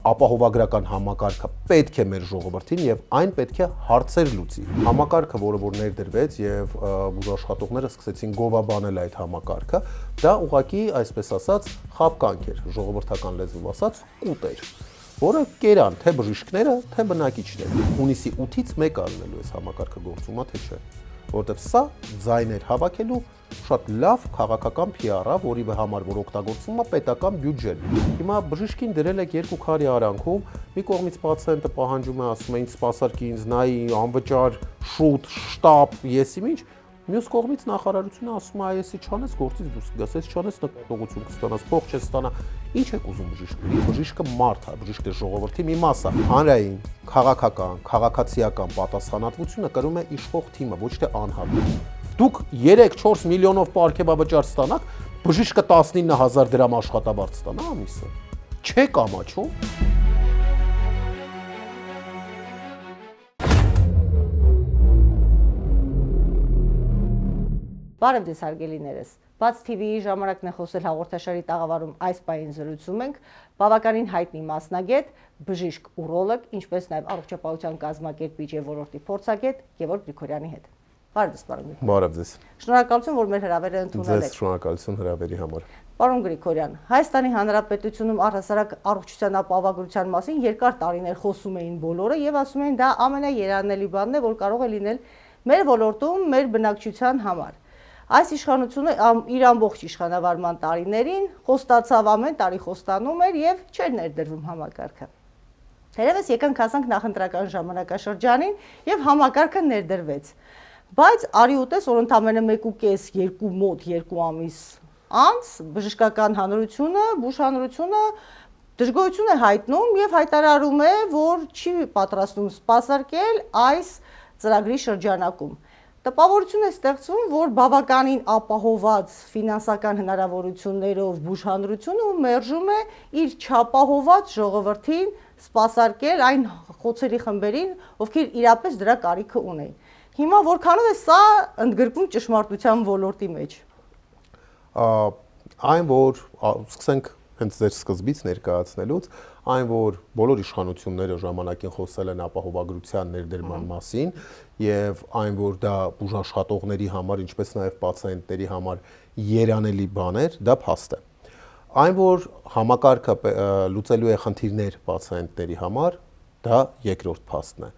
ապահովագրական համակարգը պետք է մեր ժողովրդին եւ այն պետք է հարցեր լուծի։ Համակարգը, որը որ ներդրվեց եւ բուժաշխատողները սկսեցին գովաբանել այդ համակարգը, դա ուղղակի, այսպես ասած, խաբկանք էր, ժողովրդական լեզվով ասած, կուտ էր, որը կերան թե բժիշկները, թե բնակիչները։ Հունիսի 8-ից 1 առնելու այս համակարգը գործումա թե չէ, որտեղ սա ձայներ հավաքելու շատ լավ քաղաքական PR-ա, որի համար որ օգտագործվում է պետական բյուջեն։ Հիմա բժիշկին դրել եք 2 քարի արանքում, մի կողմից պացիենտը պահանջում է, ասում է ինձ սպասարկի, ինձ նայի, անվճար, շուտ, շտապ, եսի ինչ, մյուս կողմից նախարարությունը ասում է, այսի չանես գործից դուրս կգաս, այս չանես նկատողություն կստանաս, փող չես ստանա։ Ինչ եք ուզում բժիշկների։ Բժիշկը մարդ է, բժիշկը ժողովրդի մի մաս է։ Հանրային, քաղաքական, քաղաքացիական պատասխանատվությունը կրում է իշխող թիմը, ոչ թե անհատը։ Դուք 3-4 միլիոնով պարգևավճար ստանաք, բժիշկը 19,000 դրամ աշխատավարձ ստանա ամիսը։ Չեք ամաչում։ Բարև ձեզ հարգելիներս։ Բաց TV-ի ժամանակն է խոսել հաղորդաշարի տաղավարում այս պահին զրուցում ենք բավականին հայտնի մասնագետ, բժիշկ ուրոլոգ, ինչպես նաև առողջապահության կազմակերպիչ եւ ոլորտի փորձագետ Գևորգ Գրիգորյանի հետ։ Բարև ձեզ, պարոն Գրիգորյան։ Բարև ձեզ։ Շնորհակալություն, որ մեր հրավերը ընդունել եք։ Ձեզ շնորհակալություն հրավերի համար։ Պարոն Գրիգորյան, Հայաստանի Հանրապետությունում առհասարակ առողջության ապահովագրության մասին երկար տարիներ խոսում էին բոլորը եւ ասում էին դա ամենաերանելի բանն է, որ կարող է լինել մեր ոլորտում, մեր բնակչության համար։ Այս իշխանությունը իր ամբողջ իշխանավարման տարիներին խոստացավ, ամեն տարի խոստանում էր եւ չէր ներդրվում համակարգը։ Թերևս եկանք հասանք նախընտրական ժամանակաշրջանին եւ համակարգը ներդրվեց։ Բայց արի ուտես, որ ընդամենը 1.5-2 մոտ 2 ամիս անց բժշկական հանրությունը, բուժհանրությունը դժգոհություն է հայտնում եւ հայտարարում է, որ չի պատրաստվում սպասարկել այս ծրագրի շրջանակում։ Տպավորություն է ստեղծվում, որ բավականին ապահոված ֆինանսական հնարավորություններով բուժհանրությունը մերժում է իր չապահոված ժողովրդին սպասարկել այն խոցերի խմբերին, ովքեր իրապես դրա կարիքը ունեն։ Հիմա որքանով է սա ընդգրկում ճշմարտության ոլորտի մեջ։ Այն որ սկսենք հենց ձեր սկզբից ներկայացնելուց, այն որ բոլոր իշխանությունները ժամանակին խոսել են ապահովագրության ներդրման մասին եւ այն որ դա բուժաշխատողների համար, ինչպես նաեւ պացիենտների համար երանելի բան էր, դա փաստ է։ Այն որ համակարգը լուծելու է խնդիրներ պացիենտների համար, դա երկրորդ փաստն է։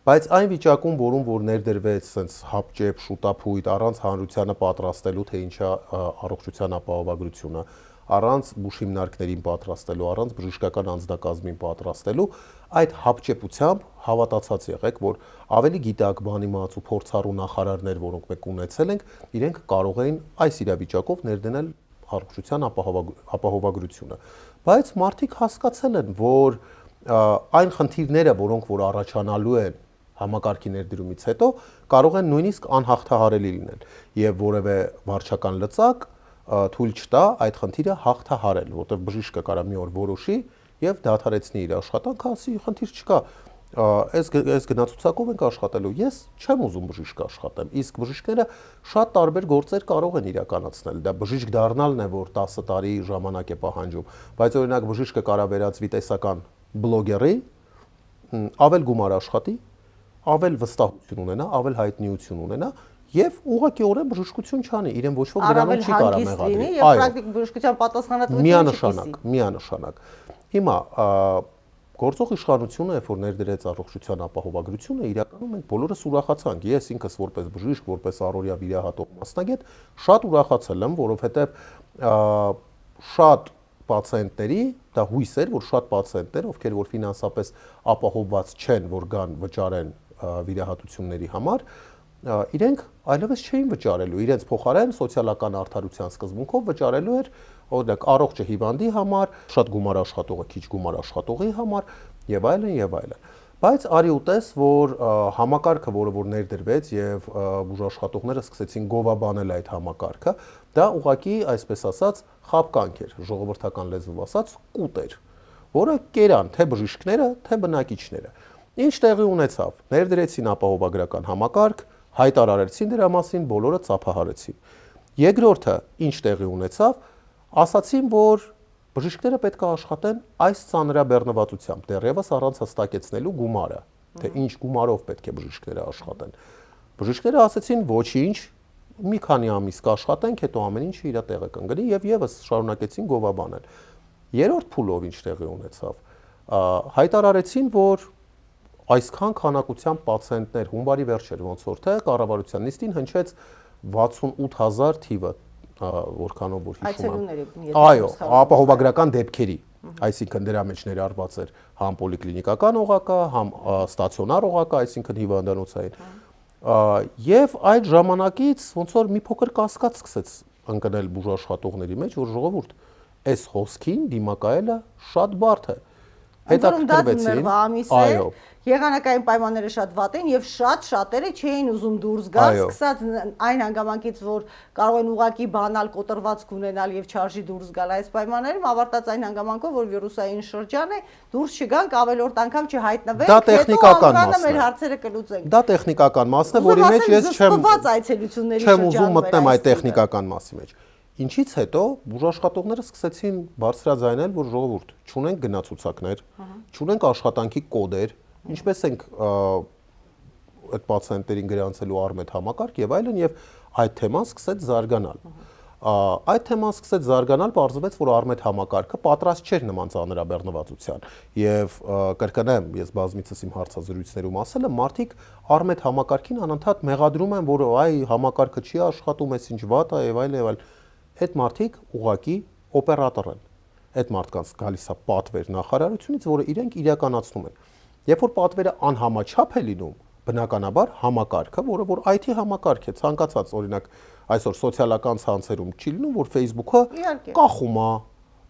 Բայց այն վիճակում, որում որ ներդրվեց sense հապճեպ, շուտափույթ, առանց հանրությանը պատրաստելու, թե ինչա առողջության ապահովագրությունը, առանց բուժհիմնարկներին պատրաստելու, առանց բժշկական անձնակազմին պատրաստելու, այդ հապճեպությամբ հավատացած եղեք, որ ավելի գիտակ բանիմաց ու փորձառու նախարարներ, որոնք մենք ունեցել ենք, իրենք կարող էին այս իրավիճակով ներդնել առողջության ապահովագրությունը։ Բայց մարդիկ հասկացել են, որ այն խնդիրները, որոնք որ առաջանալու են համակարգի ներդրումից հետո, կարող են նույնիսկ անհաղթահարելի լինել եւ որևէ վարչական լծակ թույլ չտա այդ խնդիրը հաղթահարել, որտեղ բժիշկը կարա մի օր որոշի եւ դադարեցնի իր աշխատանքը, ասի խնդիր չկա, այս գնացուցակով ենք աշխատելու, ես չեմ ուզում բժիշկ աշխատեմ, իսկ բժիշկները շատ տարբեր գործեր կարող են իրականացնել, դա բժիշկ դառնալն է, որ 10 տարի ժամանակ է պահանջում, բայց օրինակ բժիշկը կարա վերածվի տեսական բլոգերի, ավել գումար աշխատի, ավել վստահություն ունենա, ավել հայտնիություն ունենա եւ ուղղակիորեն բժշկություն չանի, իրեն ոչ ոք դրանով չի կարող մեղադրի։ Այո, պրակտիկ բժշկության պատասխանատվությունը միանշանակ։ Հիմա գործող իշխանությունը, երբ որ ներդրեց առողջության ապահովագրությունը, իրականում մենք բոլորս ուրախացանք։ Ես ինքս որպես բժիշկ, որպես առօրյա վիրահատող մասնագետ, շատ ուրախացել եմ, որովհետեւ շատ պացիենտների, դա հույս էր, որ շատ պացիենտներ, ովքեր որ ֆինանսապես ապահովված չեն, որ գան վճարեն վիրահատությունների համար, իրենք այլևս չէին վճարելու, իրենց փոխարեն սոցիալական արդարության սկզբունքով վճարելու էր օրինակ առողջը հիվանդի համար, շատ գումար աշխատողը քիչ գումար աշխատողի համար եւ այլն եւ այլն։ Բայց արի ուտես, որ համակարգը, որը որ ներդրվեց եւ բուժաշխատողները սկսեցին գովաբանել այդ համակարգը, դա ուղղակի, այսպես ասած, խաբկանք էր, ժողովրդական լեզվով ասած, կուտ էր, որը կերան թե բժիշկները, թե բնակիչները։ Ինչ տեղի ունեցավ։ Ներդրեցին ապահովագրական համակարգ, հայտարարեցին դրա մասին, բոլորը ծափահարեցին։ Երկրորդը ինչ տեղի ունեցավ, ասացին, որ բժիշկները պետք է աշխատեն այս ծանրաբեռնվածությամբ, դեռևս առանց հստակեցնելու գումարը, թե ինչ գումարով պետք է բժիշկները աշխատեն։ Բժիշկները ասացին ոչինչ, մի քանի ամիս կաշխատենք, հետո ամեն ինչը իր տեղը կընկնի եւ եւս շարունակեցին գովաբանել։ Երրորդ փուլով ինչ տեղի ունեցավ, հայտարարեցին, որ այսքան քանակությամբ պացիենտներ հունվարի վերջեր ոնց որ թե կառավարության նիստին հնչեց 68000 թիվը, որքանով որ հիշում եմ։ Այո, ապահովագրական դեպքերի, այսինքն դրա մեջ ներառված էր համ պոլիկլինիկական օղակը, համ ստացիոնար օղակը, այսինքն հիվանդանոցային։ Եվ այդ ժամանակից ոնց որ մի փոքր կասկած սկսեց ընկնել բուժաշխատողների մեջ, որ ժողովուրդ, այս հոսքին դիմակայելը շատ բարդ է։ Հետաքրքրվեցին, այո, եղանակային պայմանները շատ վատ են եւ շատերը չէին ուզում դուրս գալ, սկսած այն հանգամանքից, որ կարող են ուղակի բանալ կոտրվածք ունենալ եւ չարժի դուրս գալ այս պայմաններում, ավարտած այն հանգամանքով, որ վիրուսային շրջան է, դուրս չգանք, ավելորդ անգամ չհայտնվենք, հետո անգամ մեր հարցերը կլուծենք։ Դա տեխնիկական մասն է, որի մեջ ես չեմ ուզում մտնեմ այդ տեխնիկական մասի մեջ։ Ինչից հետո բուժաշխատողները սկսեցին բարձրաձայնել, որ ժողովուրդ, չունենք գնացուցակներ, չունենք աշխատանքի կոդեր, ինչպես ենք այդ պացիենտներին գրանցելու արմետ համակարգ եւ այլն, եւ այդ թեման սկսեց զարգանալ։ Այդ թեման սկսեց զարգանալ, պարզվեց, որ արմետ համակարգը պատրաստ չէր նման ծանրաբեռնվածության եւ կրկնեմ, ես բազմիցս իմ հարցազրույցներում ասել եմ, մարդիկ արմետ համակարգին անընդհատ մեղադրում են, որ այ համակարգը չի աշխատում, այս ինչ վատ է եւ այլն եւ այլն։ Այդ մարդիկ ուղակի օպերատոր են։ Այդ մարդկանց գալիս է պատվեր նախարարությունից, որը իրենք իրականացնում են։ Երբ որ պատվերը անհամաչափ է լինում, բնականաբար համակարգը, որը որ IT համակարգ է, ցանկացած օրինակ այսօր սոցիալական ցանցերում չի լինում, որ Facebook-ը կախում է,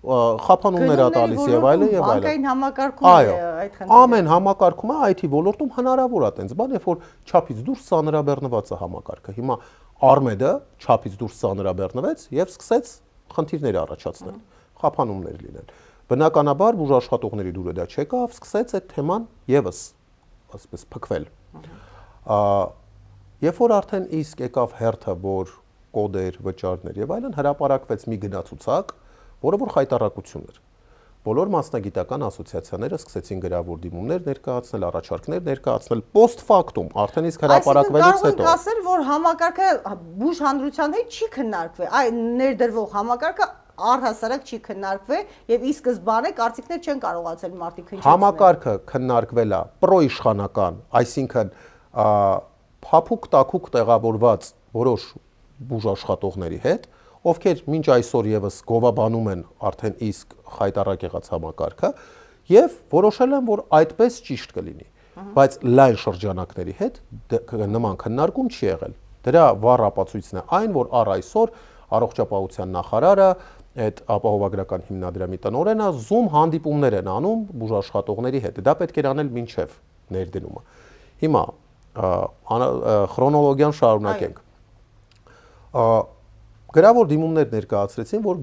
խափանումներ է տալիս եւ այլն եւ այլն։ Բանկային համակարգում է այդ խնդիրը։ Ամեն համակարգում է IT ոլորտում հնարավոր է տենց բան, երբ որ չափից դուրս ծանրաբեռնված է համակարգը։ Հիմա Արմեդը չափից դուրս ծանրաբեռնվեց եւ սկսեց խնդիրներ առաջացնել, խափանումներ լինել։ Բնականաբար բուժաշխատողների դուրը դա չեկավ, սկսեց այդ թեման եւս ասես փքվել։ Երբ որ արդեն իսկ եկավ հերթը, որ կոդեր, վճարներ եւ այլն, հրապարակվեց մի գնացուցակ, որը որ խայտառակություն էր։ Բոլոր մասնագիտական ասոցիացիաները սկսեցին գրավոր դիմումներ ներկայացնել, առաջարկներ ներկայացնել post factum, արդեն իսկ հրապարակվելուց հետո։ Այսինքն կարող ենք ասել, որ համակարգը բուժ հանրության հետ չի քննարկվել, այ ներդրվող համակարգը առհասարակ չի քննարկվել եւ ի սկզբանե կարծիքներ չեն կարողացել մարդիկ հնչեցնել։ Համակարգը քննարկվել է պրոիշխանական, այսինքն փափուկ տակուկ տեղավորված որոշ բուժաշխատողների հետ, ովքեր մինչ այսօր եւս գովաբանում են արդեն իսկ խայտառակ եղած համակարգը եւ որոշել են, որ այդպես ճիշտ կլինի, բայց լայն շրջանակների հետ նման քննարկում չի եղել։ Դրա վառ ապացույցն է այն, որ առ այսօր առողջապահության նախարարը այդ ապահովագրական հիմնադրամի տնօրենը Zoom հանդիպումներ են անում բուժաշխատողների հետ։ Դա պետք է անել մինչև ներդնումը։ Հիմա քրոնոլոգիան շարունակենք։ Գրավոր դիմումներ ներկայացրեցին, որ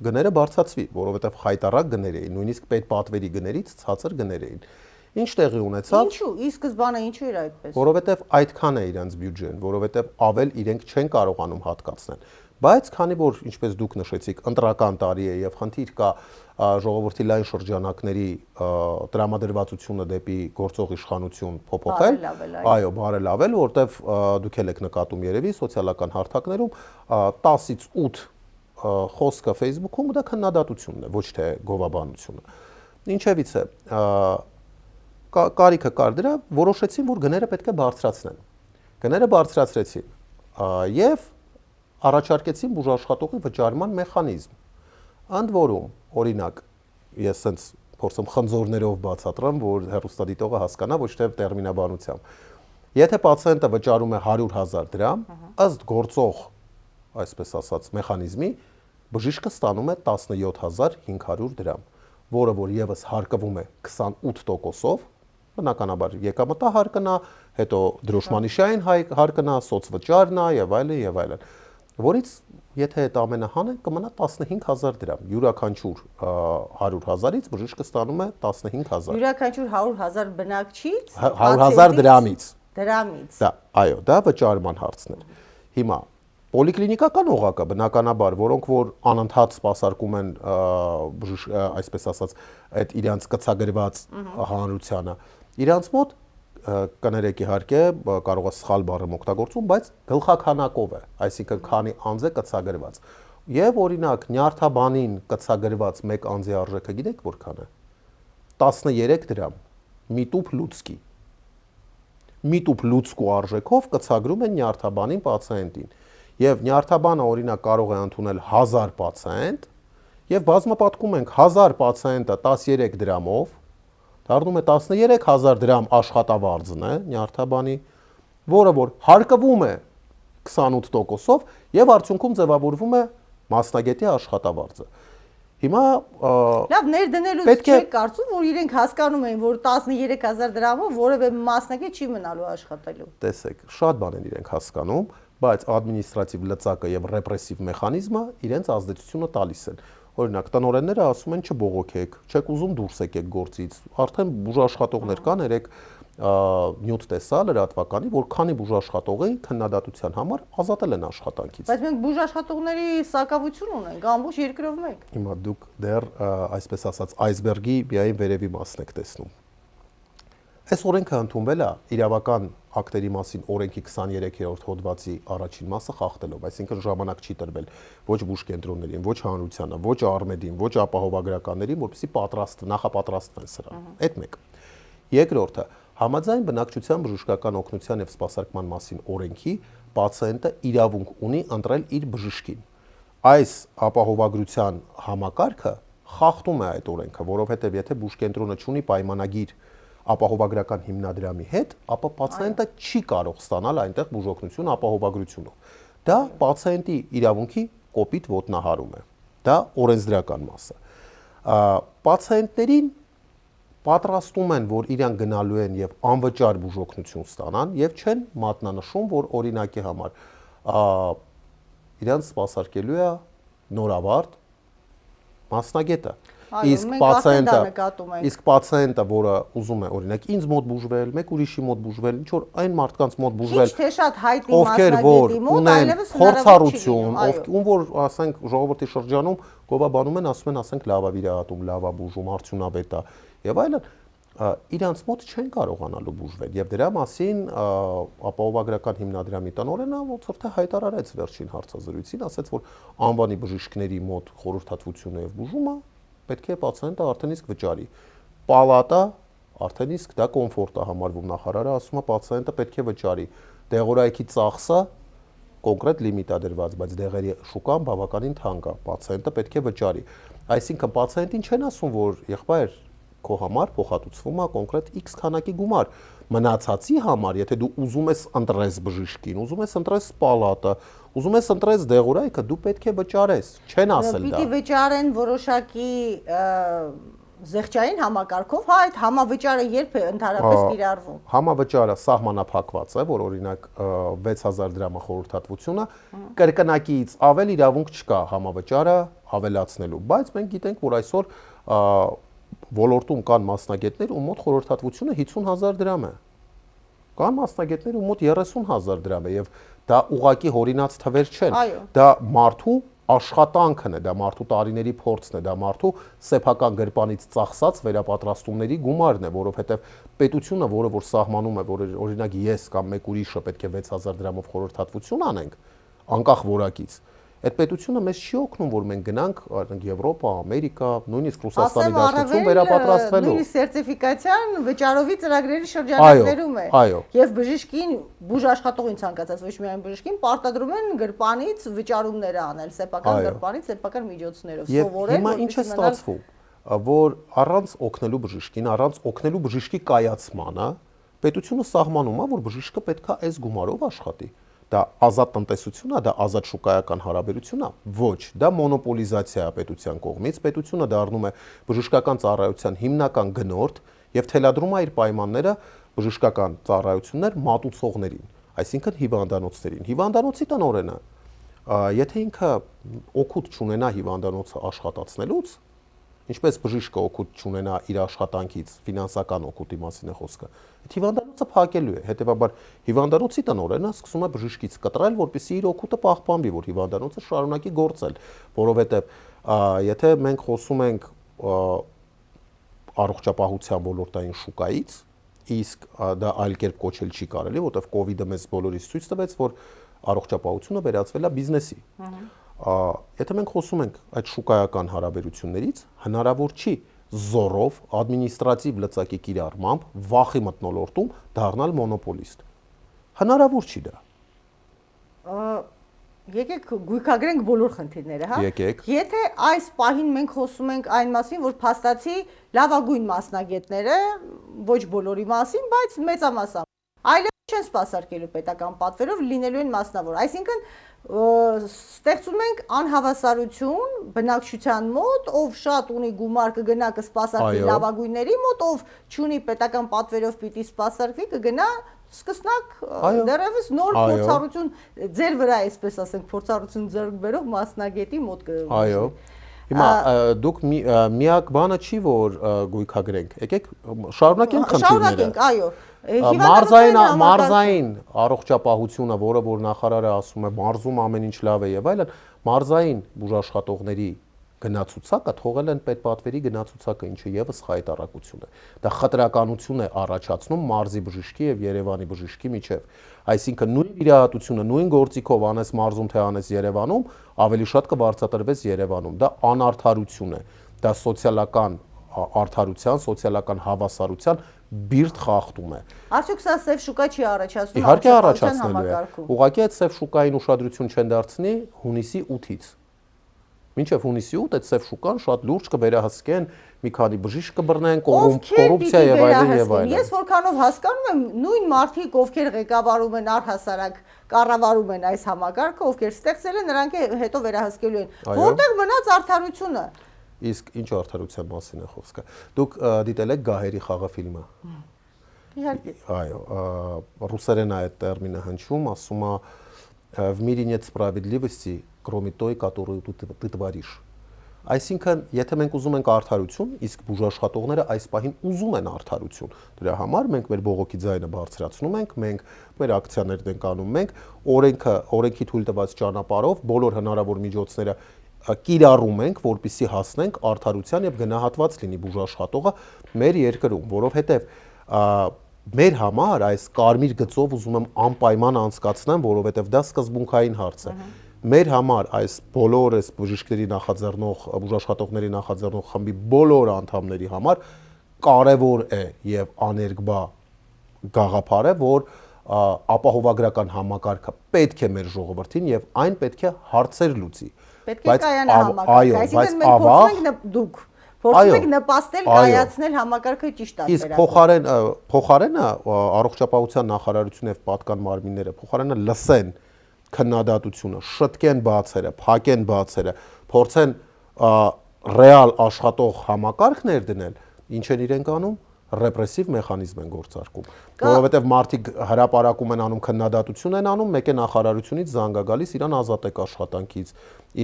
գները բարձրացվի, որովհետև խայտառակ գներ էին, նույնիսկ պետպատվերի գներից ցածր գներ էին։ Ինչ տեղի ունեցավ։ Ինչու՞, ի սկզբանե ինչու էր այդպես։ Որովհետև այդքան է իրենց բյուջեն, որովհետև ավել իրենք չեն կարողանում հատկացնել։ Բայց քանի որ ինչպես դուք նշեցիք, ընտրական տարի է եւ խնդիր կա ժողովրդի լայն շրջանակների տրամադրվածությունը դեպի գործող իշխանություն փոփոխել, այո, բարելավել, որտեվ դուք եք նկատում երևի սոցիալական հարթակներում 10-ից 8 խոսքը Facebook-ում դա քննադատությունն է, ոչ թե գովաբանությունը։ Ինչևից է, կարիքը կար դրա, որոշեցին, որ գները պետք է բարձրացնեն։ Գները բարձրացրեցին եւ առաջարկեցին բուժաշխատողի վճարման մեխանիզմ։ Ընդ որում, օրինակ, ես sense փորձում խնձորներով բացատրեմ, որ հեռուստադիտողը հասկանա ոչ թե տերմինաբանությամբ։ Եթե պացիենտը վճարում է 100,000 դրամ, ըստ գործող, այսպես ասած, մեխանիզմի, բժիշկը ստանում է 17500 դրամ, որը որ եւս հարկվում է 28%-ով, բնականաբար եկամտահարկն է, հետո դրոշմանիշային հարկն է, սոցվճարն է եւ այլն եւ այլն, որից եթե այդ ամենը հանենք կմնա 15000 դրամ, յուրաքանչյուր 100,000-ից բժիշկը ստանում է 15000։ Յուրաքանչյուր 100,000 բնակչից 100,000 դրամից։ Դրամից։ Դա, այո, դա վճարման հարցն է։ Հիմա Պոլիկլինիկական օղակը բնականաբար, որոնք որ անընդհատ սպասարկում են այսպես ասած այդ իրանց կցագրված հանրությանը, իրանց մոտ կներեք իհարկե կարող է սխալ բառը օգտագործում, բայց գլխաքանակով է, այսինքն քանի անձ է կցագրված։ Եվ օրինակ նյարդաբանին կցագրված մեկ անձի արժեքը գիտեք որքան է։ 13 դրամ։ Մի տուփ լուցկի։ Մի տուփ լուցկու արժեքով կցագրում են նյարդաբանին պացիենտին։ Եվ նյարդաբանը օրինակ կարող է ընդունել 1000 պացիենտ, եւ բազմապատկում ենք 1000 պացիենտը 13 դրամով, դառնում է 13000 դրամ աշխատավարձն է նյարդաբանի, որը որ հարկվում է 28%-ով եւ արդյունքում ձևավորվում է մասնագետի աշխատավարձը։ Հիմա լավ ներդնելուց չեք կարծում, որ իրենք հասկանում են, որ 13000 դրամով որևէ մասնագետ չի մնալու աշխատելու։ Տեսեք, շատ բան են իրենք հասկանում, բայց ադմինիստրատիվ լծակը եւ ռեպրեսիվ մեխանիզմը իրենց ազդեցությունը տալիս են։ Օրինակ տնօրենները ասում են չբողոքեք, չեք ուզում դուրս եկեք գործից։ Արդեն բուժաշխատողներ կան, երեք նյութ տեսա լրատվականի, որ քանի բուժաշխատողի քննադատության համար ազատել են աշխատանքից։ Բայց մենք բուժաշխատողների սակավություն ունենք, ամբողջ երկրով մեկ։ Հիմա դուք դեռ այսպես ասած այսբերգի միայն վերևի մասն եք տեսնում։ Այս օրենքը ընդունվել է իրավական ակտերի մասին օրենքի 23-րդ հոդվածի առաջին մասը խախտելով, այսինքն ժամանակ չի տրվել ոչ բուժկենտրոններին, ոչ հանրությանը, ոչ արմեդին, ոչ ապահովագրականներին, որպեսզի նախապատրաստվեն սրան։ Այդ մեկ։ Երկրորդը, համաձայն բնակչության բժշկական օգնության եւ սպասարկման մասին օրենքի, պացիենտը իրավունք ունի ընտրել իր բժշկին։ Այս ապահովագրության համակարգը խախտում է այդ օրենքը, որովհետեւ եթե բուժկենտրոնը չունի պայմանագիր ապահովագրական հիմնադրամի հետ, ապա պացիենտը չի կարող ստանալ այնտեղ բուժօգնություն ապահովագրությունով։ Դա պացիենտի իրավունքի կոպիտ ոտնահարում է։ Դա օրենսդրական մասը։ Պացիենտներին պատրաստում են, որ իրանք գնալու են եւ անվճար բուժօգնություն ստանան եւ չեն մատնանշում, որ օրինակի համար իրանք սպասարկելու է նորավարտ մասնագետը։ Իսկ պացիենտը, որը ուզում է օրինակ ինձ մոտ բուժվել, մեկ ուրիշի մոտ բուժվել, ինչ որ այն մարդկանց մոտ բուժվել, թե շատ հայտնի մասնագետի մոտ, այլևս փորձառություն, ում որ ասենք ժողովրդի շրջանում գովաբանում են, ասում են, ասենք լավ է վիրահատում, լավ է բուժում, արդյունավետ է եւ այլն, իրանց մոտ չեն կարողանալու բուժվել եւ դրա մասին ապահովագրական հիմնադրամի տնօրենը ոնց որ թե հայտարարեց վերջին հարցազրույցին, ասաց, որ անվանի բժիշկների մոտ խորհրդատվությունը եւ բուժումը պետք է պացիենտը արդեն իսկ վճարի։ Պալատա արդեն իսկ դա կոմֆորտ է համարվում, նախարարը ասում է պացիենտը պետք է վճարի։ Դեղորայքի ծախսը կոնկրետ լիմիտ է դրված, բայց դեղերի շուկան բավականին թանկ է, պացիենտը պետք է վճարի։ Այսինքն պացիենտին չեն ասում, որ եղբայր քո համար փոխհատուցվում է կոնկրետ X քանակի գումար։ Մնացածի համար, եթե դու ուզում ես ընտրես բժիշկին, ուզում ես ընտրես պալատը, ուզում ես ընտրես դեղորայքը, դու պետք է վճարես, չեն ասել դա։ Պիտի վճարեն որոշակի զեղչային համակարգով, հա, այդ համավճարը երբ է ընդհանրապես կիրառվում։ Համավճարը սահմանափակված է, որ օրինակ 6000 դրամը խորհրդատվությունը, կրկնակից ավել իրավունք չկա համավճարը ավելացնելու, բայց մենք գիտենք, որ այսօր ոլորտում կան մասնագետներ, ում մոտ խորհրդատվությունը 50000 դրամ է։ Կան մասնագետներ, ում մոտ 30000 դրամ է եւ դա ուղակի հորինած թվեր չեն։ Դա մարդու աշխատանքն է, դա մարդու տարիների փորձն է, դա մարդու սեփական գրպանից ծախսած վերապատրաստումների գումարն է, որովհետեւ պետությունը, որը որ սահմանում է, որ օրինակ ես կամ մեկ ուրիշը պետք է 6000 դրամով խորհրդատվություն անենք, անկախ որակից, այդ պետությունը մեզ չի օգնում, որ մենք գնանք Եվրոպա, Ամերիկա, նույնիսկ Ռուսաստանի Դաշնություն վերապատրաստվելու։ Նույնիսկ սերտիֆիկացիան վճարովի ծրագրերի շրջանակներում է։ Եվ բժիշկին, բուժաշխատողին ցանկացած ոչ միայն բժիշկին պարտադրում են գրպանից վճարումներ անել, սեփական գրպանից, սեփական միջոցներով, սովորել։ Հիմա ինչ է ստացվում, որ առանց օգնելու բժիշկին, առանց օգնելու բժիշկի կայացմանը, պետությունը սահմանում է, որ բժիշկը պետքա այս գումարով աշխատի։ Դա ազատ տնտեսություն է, դա ազատ շուկայական հարաբերություն է, ոչ, դա մոնոպոլիզացիա է պետության կողմից, պետությունը դառնում է բժշկական ծառայության հիմնական գնորդ եւ թելադրում է իր պայմանները բժշկական ծառայություններ մատուցողներին, այսինքն հիվանդանոցներին։ Հիվանդանոցի տնօրենը, եթե ինքը օգուտ չունենա հիվանդանոցը աշխատացնելուց, ինչպես բժիշկը օգուտ չունենա իր աշխատանքից, ֆինանսական օգուտի մասին է խոսքը։ Այդ հիվանդանոցը փակելու է, հետեւաբար հիվանդանոցի տնօրենը սկսում է բժիշկից կտրել, որպեսզի իր օգուտը պահպանվի, որ հիվանդանոցը շարունակի գործել, որովհետեւ եթե մենք խոսում ենք առողջապահության ոլորտային շուկայից, իսկ դա այլ կերպ կոչել չի կարելի, որտեղ կոവിഡ്ը մեզ բոլորիս ցույց տվեց, որ առողջապահությունը վերածվել է բիզնեսի։ Եթե մենք խոսում ենք այդ շուկայական հարաբերություններից, հնարավոր չի զորով ադմինիստրատիվ լծակի կիրառմամբ վախի մթնոլորտում դառնալ մոնոպոլիստ։ Հնարավոր չի դա։ Եկեք գույքագրենք բոլոր խնդիրները, հա։ Եկեք։ Եթե այս պահին մենք խոսում ենք այն մասին, որ փաստացի լավագույն մասնագետները, ոչ բոլորի մասին, բայց մեծամասամբ, այլևս չեն սպասարկելու պետական պատվերով, լինելու են մասնավոր։ Այսինքն ստեղծում ենք անհավասարություն բնակչության մոտ, ով շատ ունի գումար կգնա կսպասարկի լավագույնների մոտ, ով չունի պետական պատվերով պիտի սպասարկվի, կգնա սկսնակ դեռևս նոր փորձառություն ձեր վրա, այսպես ասենք, փորձառություն ձեռք բերող մասնագետի մոտ կգնա։ Այո։ Հիմա դուք միակ բանը չի, որ գույքագրենք։ Եկեք շարունակենք խնդիրները։ Շարունակենք, այո։ Մարզային առողջապահությունը, որը որ նախարարը ասում է, մարզում ամեն ինչ լավ է եւ այլն, մարզային բուժաշխատողների գնացուցակը թողել են պետպատվերի գնացուցակը, ինչը եւս խայտարակություն է։ Դա խտրականություն է առաջացնում մարզի բժշկի եւ Երևանի բժշկի միջեւ։ Այսինքն նույն իրադարձությունը, նույն գործիքով անես մարզում թե անես Երևանում, ավելի շատ կբարձրատրվես Երևանում։ Դա անարդարություն է։ Դա սոցիալական արդարության, սոցիալական հավասարության բիրտ խախտում է։ Արդյոք սա սև շուկա չի առաջացնում իհարկե առաջացնելու է։ Ուղղակի այդ սև շուկային ուշադրություն չեն դարձնի հունիսի 8-ից։ Մինչև հունիսի 8 այդ սև շուկան շատ լուրջ կվերահսկեն, մի քանի բժիշկ կբռնեն, կոռուպցիա եւ այլն եւ այլն։ Ես որքանով հասկանում եմ, նույն մարդիկ, ովքեր ղեկավարում են առհասարակ կառավարում են այս համակարգը, ովքեր ստեղծել են, նրանք հետո վերահսկելու են։ Որտեղ մնաց արդարությունը։ Իսկ ինչ արդարության մասին է խոսքը։ Դուք դիտել եք Գահերի խաղը ֆիլմը։ Իհարկե։ Այո, ռուսերեն է այդ տերմինը հնչում, ասում է в мире нет справедливости, кроме той, которую ты творишь։ Այսինքն, եթե մենք ուզում ենք արդարություն, իսկ բուժաշխատողները այս պահին ուզում են արդարություն, դրա համար մենք մեր բողոքի ձայնը բարձրացնում ենք, մենք մեր ակցիաներն ենք անում, մենք օրենքի թույլ տված ճանապարհով բոլոր հնարավոր միջոցները կիրառում ենք, որպեսզի հասնենք արդարության եւ գնահատված լինի բուժաշխատողը մեր երկրում, որովհետեւ մեր համար այս կարմիր գծով ուզում եմ անպայման անցկացնեմ, որովհետեւ դա սկզբունքային հարց է։ Մեր համար այս բոլոր այս բժիշկների նախաձեռնող, բուժաշխատողների նախաձեռնող խմբի բոլոր անդամների համար կարևոր է եւ աներկբա գաղափար է, որ ապահովագրական համակարգը պետք է մեր ժողովրդին եւ այն պետք է հարցեր լուծի։ Պետք է կայանա համակարգը, այսինքն մենք փորձում ենք դուք փորձում եք նպաստել կայացնել համակարգը ճիշտ ասել։ Իսկ փոխարենը առողջապահության նախարարությունը եւ պատկան մարմինները փոխարենը լսեն քննադատությունը, շտկեն բացերը, փակեն բացերը, փորձեն ռեալ աշխատող համակարգ ներդնել, ինչ են իրենք անում, ռեպրեսիվ մեխանիզմ են գործարկում, որովհետև մարդիկ հրապարակում են անում, քննադատություն են անում, մեկ է նախարարությունից զանգ է գալիս, իրան ազատեք աշխատանքից,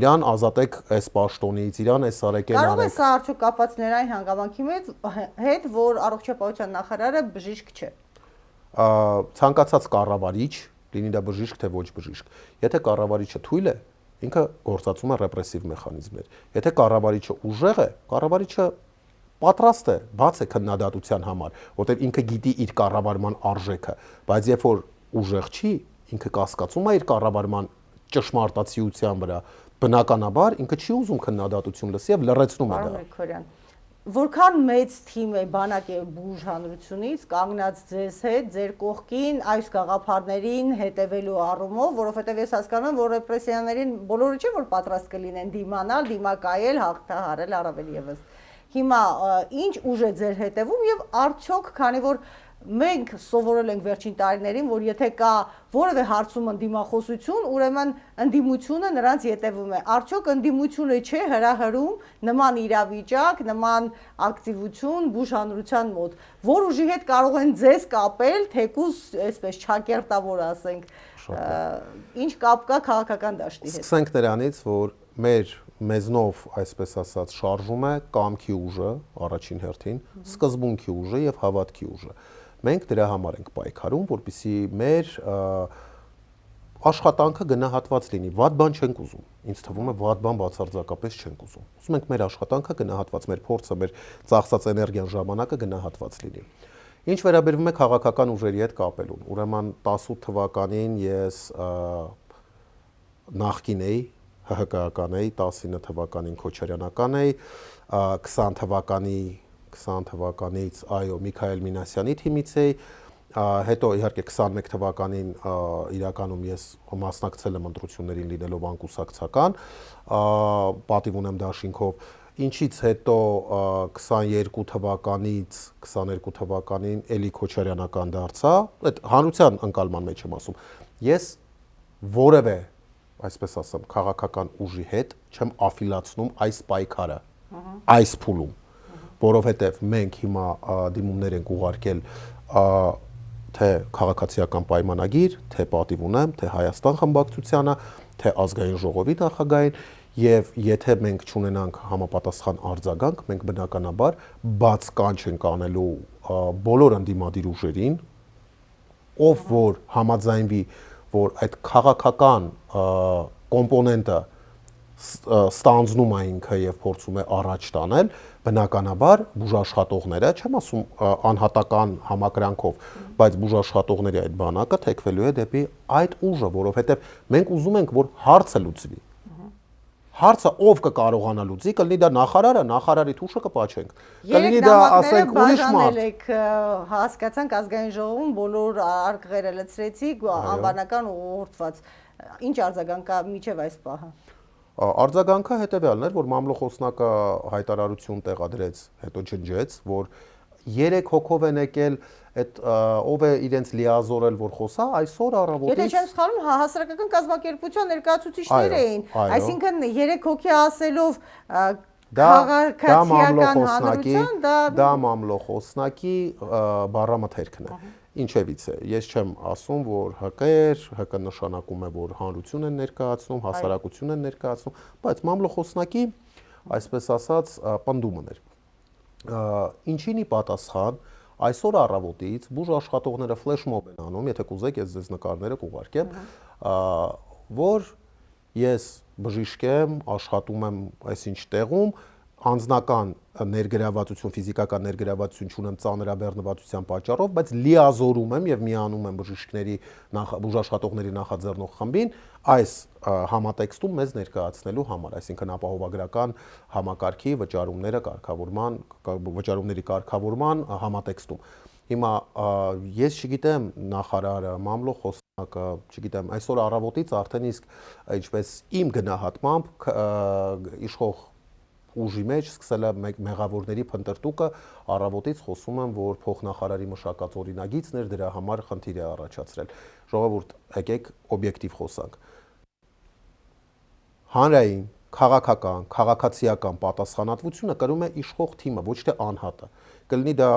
իրան ազատեք այս պաշտոնից, իրան այս արեք են արեք։ Կարող է սա արդյոք կապված լինել այն հանգամանքի հետ, որ առողջապահության նախարարը բժիշկ չէ։ Ցանկացած կառավարիչ, լինի դա բժիշկ թե ոչ բժիշկ, եթե կառավարիչը թույլ է, ինքը գործածում է ռեպրեսիվ մեխանիզմներ։ Եթե կառավարիչը ուժեղ է, կառավարիչը պատրաստ է, բաց է քննադատության համար, որտեղ ինքը գիտի իր կառավարման արժեքը, բայց երբ որ ուժեղ չի, ինքը կասկածում է իր կառավարման ճշմարտացիության վրա, բնականաբար ինքը չի ուզում քննադատություն լսի եւ լռեցնում է դա։ Որքան մեծ թիմ է բանակ է բուժ հանրությունից կանգնած ձեզ հետ, ձեր կողքին այս գաղափարներին հետևելու առումով, որովհետև ես հասկանում եմ, որ ռեպրեսիաներին բոլորը չէ որ պատրաստ կլինեն դիմանալ, դիմակայել, հաղթահարել առավել եւս։ Հիմա ինչ ուժ է ձեր հետևում եւ արդյոք, քանի որ մենք սովորել ենք վերջին տարիներին, որ եթե կա որևէ հարցում ընդդիմախոսություն, ուրեմն ընդդիմությունը նրանց ետևում է։ Արդյոք ընդդիմությունը չէ հրահրում նման իրավիճակ, նման ակտիվություն բուժհանրության մոտ, որ ուժի հետ կարող են ձեզ կապել, թեկուզ այսպես չակերտավոր ասենք, ինչ կապ կա քաղաքական դաշտի հետ։ Սկսենք նրանից, որ մեր մեզնով, այսպես ասած, շարժում է կամքի ուժը, առաջին հերթին, սկզբունքի ուժը եւ հավատքի ուժը։ Մենք դրա համար ենք պայքարում, որպեսզի մեր աշխատանքը գնահատված լինի։ Վատ բան չենք ուզում։ Ինձ թվում է վատ բան բացարձակապես չենք ուզում։ Ուզում ենք մեր աշխատանքը գնահատված, մեր փորձը, մեր ծախսած էներգիան, ժամանակը գնահատված լինի։ Ինչ վերաբերվում է քաղաքական ուժերի հետ կապելուն, ուրեմն 18 թվականին ես նախկին էի, ՀՀԿ-ական էի, 19 թվականին Քոչարյանական էի, 20 թվականից այո Միքայել Մինասյանի թիմից էի, հետո իհարկե 21 թվականին իրականում ես մասնակցել եմ ընտրություններին լինելով անկուսակցական, պատիվ ունեմ դաշինքով, ինչից հետո 22 թվականին էլի Քոչարյանական դարձա, այդ հանրության ընկալման մեջ եմ ասում, ես որևէ, այսպես ասեմ, քաղաքական ուժի հետ չեմ աֆիլացնում այս պայքարը, այս փուլում, որովհետև մենք հիմա դիմումներ ենք ուղարկել թե քաղաքացիական պայմանագիր, թե պատիվ ունեմ, թե Հայաստան խմբակցությանը, թե ազգային ժողովի նախագահին, եւ եթե մենք չունենանք համապատասխան արձագանք, մենք բնականաբար բաց կանչ ենք անելու բոլոր ընդդիմադիր ուժերին, ով որ համաձայնվի, որ այդ քաղաքական կոմպոնենտը ստանձնում է ինքը եւ փորձում է առաջ տանել, բնականաբար բուժաշխատողները, չեմ ասում անհատական համակրանքով, բայց բուժաշխատողների այդ բանակը թեքվելու է դեպի այդ ուժը, որովհետեւ մենք ուզում ենք, որ հարցը լուծվի։ Հարցը ով կկարողանա լուծի, կլինի դա նախարարը, նախարարի թուշը կպաչենք։ Կլինի դա ասենք ուրիշ մարդ։ Հասկացանք ազգային ժողովում բոլոր արկղերը լցրեցիք, անվանական ուղղորդված։ Ինչ արձագանք կա միջև այս պահը։ Արձագանքը հետեւյալն էր, որ մամլոխոսնակը հայտարարություն տեղադրեց, հետո ջնջեց, որ 3 հոգով են եկել, այդ ով է իրենց լիազորել, որ խոսա, այսօր առավոտից։ Եթե չեմ սխալվում, հասարակական կազմակերպության ներկայացուցիչներ էին, այսինքն 3 հոգի ասելով քաղաքացիական հանրության, դա մամլոխոսնակի բառամթերքն է։ Ինչևից է, ես չեմ ասում, որ ՀԿ նշանակում է, որ հանրություն են ներկայացնում, հասարակություն են ներկայացնում, բայց մամլոխոսնակի, այսպես ասած, պնդումն էր։ Ինչինի պատասխան այսօր առավոտից բուժ աշխատողները ֆլեշմոբ են անում, եթե կուզեք ես ձեզ նկարները կուղարկեմ, որ ես բժիշկ եմ, աշխատում եմ այսինչ տեղում, անձնական ներգրավվածություն, ֆիզիկական ներգրավվածություն չունեմ ծանրաբեռնվածության պատճառով, բայց լիազորում եմ եւ միանում եմ բժիշկների բուժաշխատողների նախաձեռնող խմբին այս համատեքստում մեզ ներկայացնելու համար, այսինքն ապահովագրական համակարգի վճարումների կարգավորման համատեքստում։ Հիմա ես չգիտեմ նախարարը, մամլոխոսնակը, չգիտեմ, այսօր առավոտից արդեն իսկ ինչպես իմ գնահատմամբ իշխող ուժի մեջ սկսել է մեղավորների փնտրտուկը, առավոտից խոսում եմ, որ փոխնախարարի մշակած օրինագիծն էր, դրա համար խնդիր է առաջացրել։ Ժողովուրդ, եկեք օբյեկտիվ խոսանք։ Հանրային, քաղաքական, քաղաքացիական պատասխանատվությունը կրում է իշխող թիմը, ոչ թե անհատը։ Կլինի դա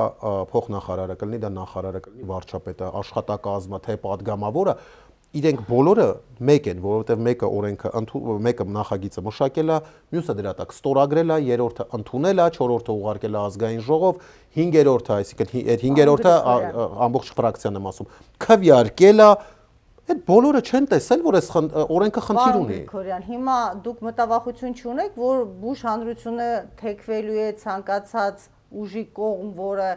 փոխնախարարը, կլինի դա նախարարը, կլինի վարչապետը, աշխատակազմը, թե падգամավորը, իրենք բոլորը մեկ են, որովհետև մեկը օրենքը, մեկը նախագիծը մշակել է, մյուսը դրա տակ ստորագրել է, երրորդը ընդունել է, չորրորդը ուղարկել է ազգային ժողով, հինգերորդը, այսինքն այդ հինգերորդը ամբողջ ֆրակցիան եմ ասում, քվեարկել է, այդ բոլորը չեն տեսել, որ այս օրենքը խնդիր ունի։ Քորյան, հիմա դուք մտավախություն չունեք, որ բուժ հանրությունը թեքվելու է ցանկացած ուժի կողմ, որը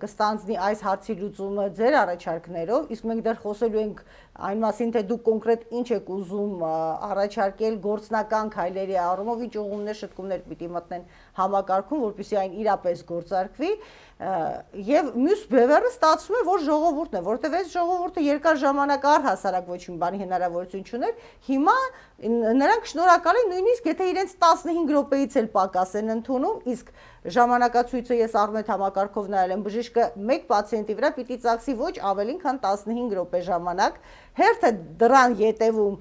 կստանձնի այս հարցի լուծումը ձեր առաջարկներով, իսկ մենք դեռ խոսելու ենք այն մասին, թե դուք կոնկրետ ինչ եք ուզում առաջարկել գործնական քայլերի առումով, ինչ ուղումներ, շտկումներ պիտի մտնեն համակարգում, որպեսզի այն իրապես գործարկվի, եւ մյուս բևեռը ստացվում է, որ ժողովուրդն է, որովհետեւ այս ժողովուրդը երկար ժամանակ առհասարակ ոչ մի բանի հնարավորություն չուներ, հիմա նրանք շնորհակալ են նույնիսկ եթե իրենց 15 րոպեից էլ պակաս են ընդունում, իսկ ժամանակացույցը ես Արմետ համակարգով նայել եմ, բժիշկը մեկ պացիենտի վրա պիտի ծախսի ոչ ավելին, քան 15 րոպե ժամանակ, հերթը դրան ետևում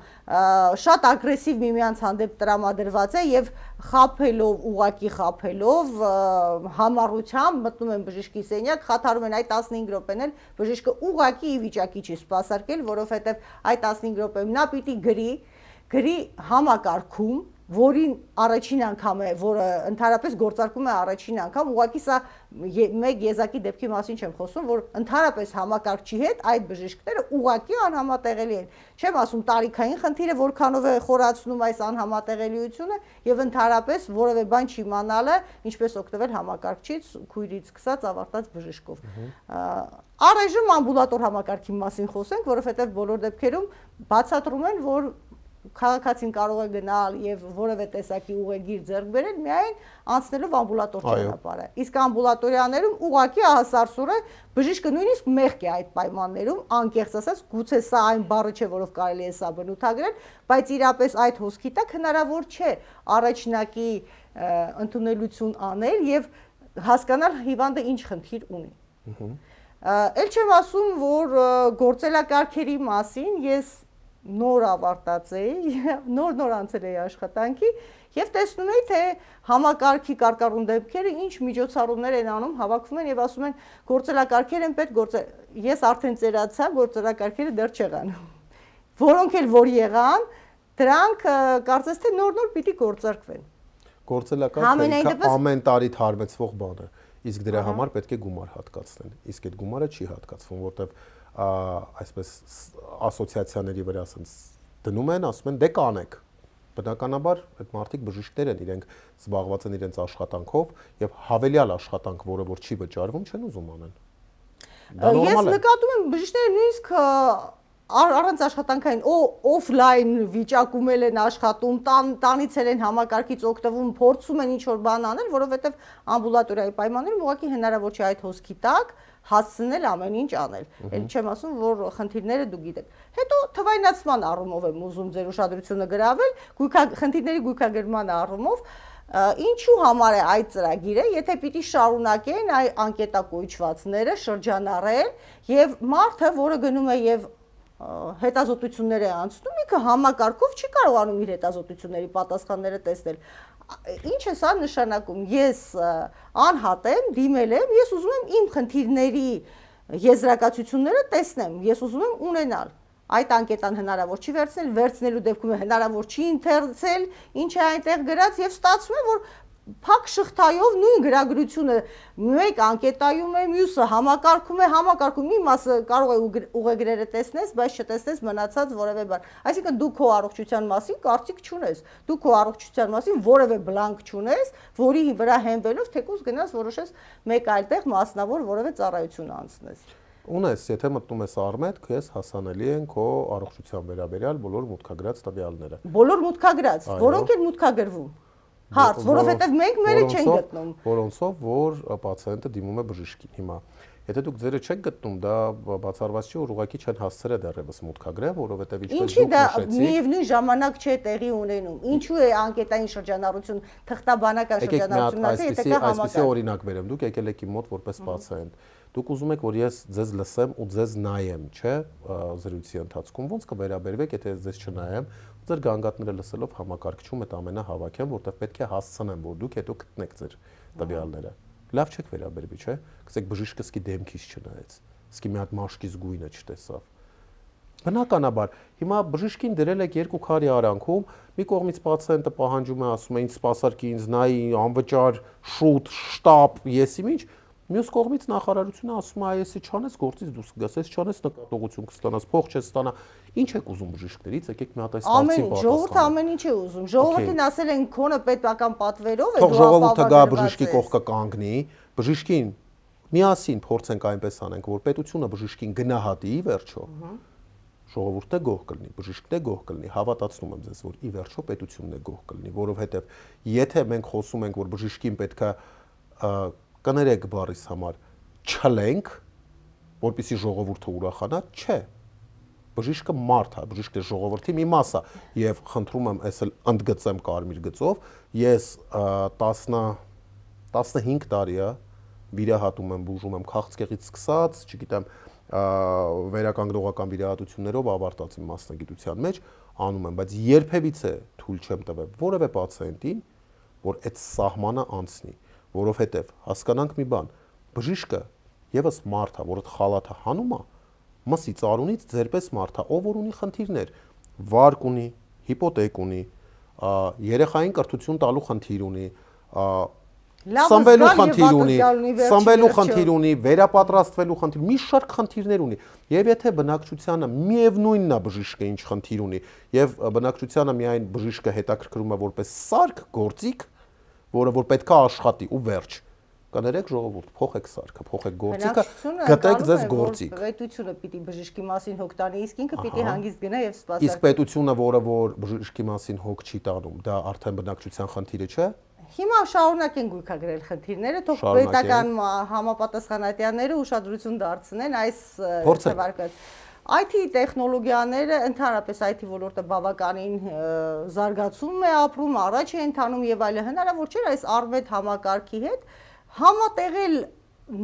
շատ ագրեսիվ միմյանց հանդեպ տրամադրված է եւ խափելով, ուղակի խափելով համառությամբ մտնում են բժշկի սենյակ, խաթարում են այդ 15 րոպեն էլ բժիշկը ուղակի ի վիճակի չի սպասարկել, որովհետեւ այդ 15 րոպեում նա պիտի գրի համակարգում, որին առաջին անգամ է, որը ընդհանրապես գործարկում է առաջին անգամ, ուղղակի սա մեկ եզակի դեպքի մասին չեմ խոսում, որ ընդհանրապես համակարգչի հետ այդ բժիշկները ուղղակի անհամատեղելի են։ Չեմ ասում տարիքային խնդիրը որքանով է խորացնում այս անհամատեղելիությունը եւ ընդհանրապես որևէ բան չիմանալը, ինչպես օգտվել համակարգչից, քույրից սկսած ավարտած բժիշկով։ Առայժմ ամբուլատոր համակարգի մասին խոսենք, որովհետեւ բոլոր դեպքերում բացատրում են, որ քաղաքացին կարող է գնալ եւ որևէ տեսակի ուղեգիր ձեռք բերել միայն անցնելով ամբուլատոր ճանապարհը։ Իսկ ամբուլատորիաներում ուղղակի ահասարսուր է, բժիշկը նույնիսկ մեղք է այդ պայմաններում, անկեղծ ասած, գուցե սա այն բառը չէ, որով կարելի է սա բնութագրել, բայց իրապես այդ հոսքի տակ հնարավոր չէ առաջնակի ընդունելություն անել եւ հասկանալ հիվանդը ինչ խնդիր ունի։ Էլ չեմ ասում, որ գործելակարգերի մասին ես նոր ավարտած էի, նոր անցել էի աշխատանքի եւ տեսնում էի, թե համակարգի կարկառուն դեպքերը ինչ միջոցառումներ են անում, հավաքվում են եւ ասում են գործելակարգեր են պետք, ես արդեն ծերացա, գործելակարգերը դեռ չեղան։ Որոնք էլ որ եղան, դրանք կարծես թե նոր պիտի գործարկվեն։ Գործելակարգը ամեն տարի թարմեցվող բան է, իսկ դրա համար պետք է գումար հատկացնել։ Իսկ այդ գումարը չի հատկացվում, որտեղ այսպես ասոցիացիաների վրա ասենց դնում են, ասում են դե կանեք։ Բնականաբար այդ մարդիկ բժիշկներ են, իրենք զբաղված են իրենց աշխատանքով եւ հավելյալ աշխատանք, որը որ չի վճարվում, չեն ուզում անեն։ Ես նկատում եմ բժիշկները նույնիսկ առանց աշխատանքային օֆլայն վիճակում են աշխատում, տանից են համակարգից օգտվում, փորձում են ինչ-որ բան անել, որովհետև ամբուլատորիայի պայմաններում ուղղակի հնարավոր չէ այդ հոսքի տակ հասցնել ամեն ինչ անել։ Էլ չեմ ասում, որ խնդիրները դու գիտեք։ Հետո թվայնացման առումով եմ ուզում ձեր ուշադրությունը գրավել, խնդիրների գույքագրման առումով, ինչու համար է այդ ծրագիրը, եթե պիտի շարունակեն այ անկետակոյչվածները շրջանառել եւ մարդը, որը գնում է եւ հետազոտություններ է անցնում, ինքը համակարգով չի կարողանում իր հետազոտությունների պատասխանները տեսնել։ Ինչ է սա նշանակում։ Ես անհատ եմ, դիմել եմ, ես ուզում եմ իմ խնդիրների եզրակացությունները տեսնեմ, ես ուզում եմ ունենալ։ Այդ անկետան հնարավոր չի վերցնելու դեպքում հնարավոր չի ընթերցել, ինչ է այնտեղ գրած եւ ստացվում է, որ փակ շղթայով նույն գրագրությունը մեկ անկետայում է, մյուսը համակարգում մի մասը կարող է ուղեգրերը տեսնես, բայց չտեսնես մնացած որևէ բան։ Այսինքն դու քո առողջության մասին կարծիք չունես, դու քո առողջության մասին որևէ բլանկ չունես, որի վրա հենվելով թեկուզ գնաս որոշես մեկ այլ տեղ մասնավոր որևէ ծառայություն անցնես։ Ունես, եթե մտնում ես Արմետ, քեզ հասանելի են քո առողջության վերաբերյալ բոլոր մուտքագրած տվյալները։ Բոլոր մուտքագրած, որոնք են մուտքագրվում։ Հարց, որովհետև մենք մերը չենք գտնում։ Որոնցով որ պացիենտը դիմում է բժշկին։ Հիմա, եթե դուք ձերը չեք գտնում, դա բացառված չի, որ ուղղակի չեն հասցրել դեռևս մուտքագրել, որովհետև ինչպես դուք նշեցիք, միևնույն ժամանակ չէ տեղի ունենում։ Ինչու է անկետային շրջանառություն, թղթաբանական շրջանառությունից, եթե կա համակարգ։ Այսպեսի օրինակ բերեմ, դուք եկել եք իմ մոտ որպես պացիենտ։ Դուք ուզում եք, որ ես ձեզ լսեմ ու ձեզ նայեմ, չէ՞, զրույցի ընթացքում ոնց կվերաբերվեք, եթե ես ձեզ չնայեմ, ձեր գանգատները լսելով համակարգչում այդ ամենը հավաքեմ, որտեղ պետք է հասցնեմ, որ դուք հետո գտնեք ձեր տվյալները։ Լավ չեք վերաբերվի, չէ՞։ Գցեք բժիշկը սկի դեմքից չնայեց, սկի մի հատ մաշկից գույնը չտեսավ։ Բնականաբար, հիմա բժիշկին դրել եք երկու քարի արանքում, մի կողմից պացիենտը պահանջում է, ասում է ինձ սպասարկի, ինձ նայի, անվճար, շուտ, շտապ, եսի ինչ։ Մյուս կողմից նախարարությունը ասում է, այսի չանես գործից դուրս գաս, այս չանես նկատողություն կստանաս, փող չես ստանա։ Ինչ եք ուզում բժիշկներից, եկեք մի հատ այս հարցին պատասխանենք։ Ժողովուրդը ամեն ինչ է ուզում։ Ժողովրդին ասել են քոնը պետական պատվերով է, թող ժողովուրդը գա բժշկի կողքը կանգնի, բժշկին միասին փորձենք այնպես անենք, որ պետությունը բժշկին գնահատի ի վերջո։ Ժողովուրդը գոհ կլինի, բժիշկն է գոհ կլինի, հավատացնում եմ ձեզ, որ ի վերջո պետությունն է գոհ կլինի, որովհետև եթե մենք խոսում ենք, որ բժշկին պետք է կներեք բառիս համար չլենք, որպեսզի ժողովուրդը ուրախանա, չէ։ Բժիշկը մարդ է, բժիշկը ժողովրդի մի մաս է, եւ խնդրում եմ ես էլ ընդգծեմ կարմիր գծով, ես 15 տարի է վիրահատում եմ, բուժում եմ քաղցկեղից սկսած, չգիտեմ, վերականգնողական վիրահատություններով ավարտած իմ մասնագիտության մեջ անում եմ, բայց երբևիցե թույլ չեմ տվել որևէ պացիենտին, որ այդ սահմանը անցնի, որովհետև հասկանանք մի բան, բժիշկը եւս մարդ է, որ այդ խալաթը հանում է, մսից արունից ձերպես մարդ է, ով որ ունի խնդիրներ, վարկ ունի, հիպոթեք ունի, երեխային կրթություն տալու խնդիր ունի, Լավ սնվելու զգալ եւ խնդիր ունի, վատը զգալ ունի, վերջին սնվելու վերջը։ խնդիր ունի, վերապատրաստվելու խնդիր, մի շարք խնդիրներ ունի։ Եվ եթե բնակչությանը միևնույնն է բժիշկը ինչ խնդիր ունի, եւ բնակչությանը միայն բժիշկը հետաքրքրում է որպես սարք, գործիք, որը որ պետքա աշխատի ու վերջ։ Կներեք ժողովուրդ, փոխեք սարքը, փոխեք գործիքը, գտեք ձեզ գործիք։ Պետությունը պիտի բժշկի մասին հոգ տանի, իսկ ինքը պիտի հանգիստ գնա եւ սպասարկի։ Իսկ պետությունը, որը որ բժշկի մասին հոգ չի տանում, դա արդեն բնակչության խնդիրը չէ։ Հիմա շարունակեն գույքագրել խնդիրները, թող պետական համապատասխանատյանները ուշադրություն դարձնեն այս թվարկած։ IT տեխնոլոգիաները, ընդհանրապես IT ոլորտը բավականին զարգացում է, ապրում, առաջ է ընթանում եւ այլն, հնարավոր չէ այս Արմեդ համակարգի հետ համատեղել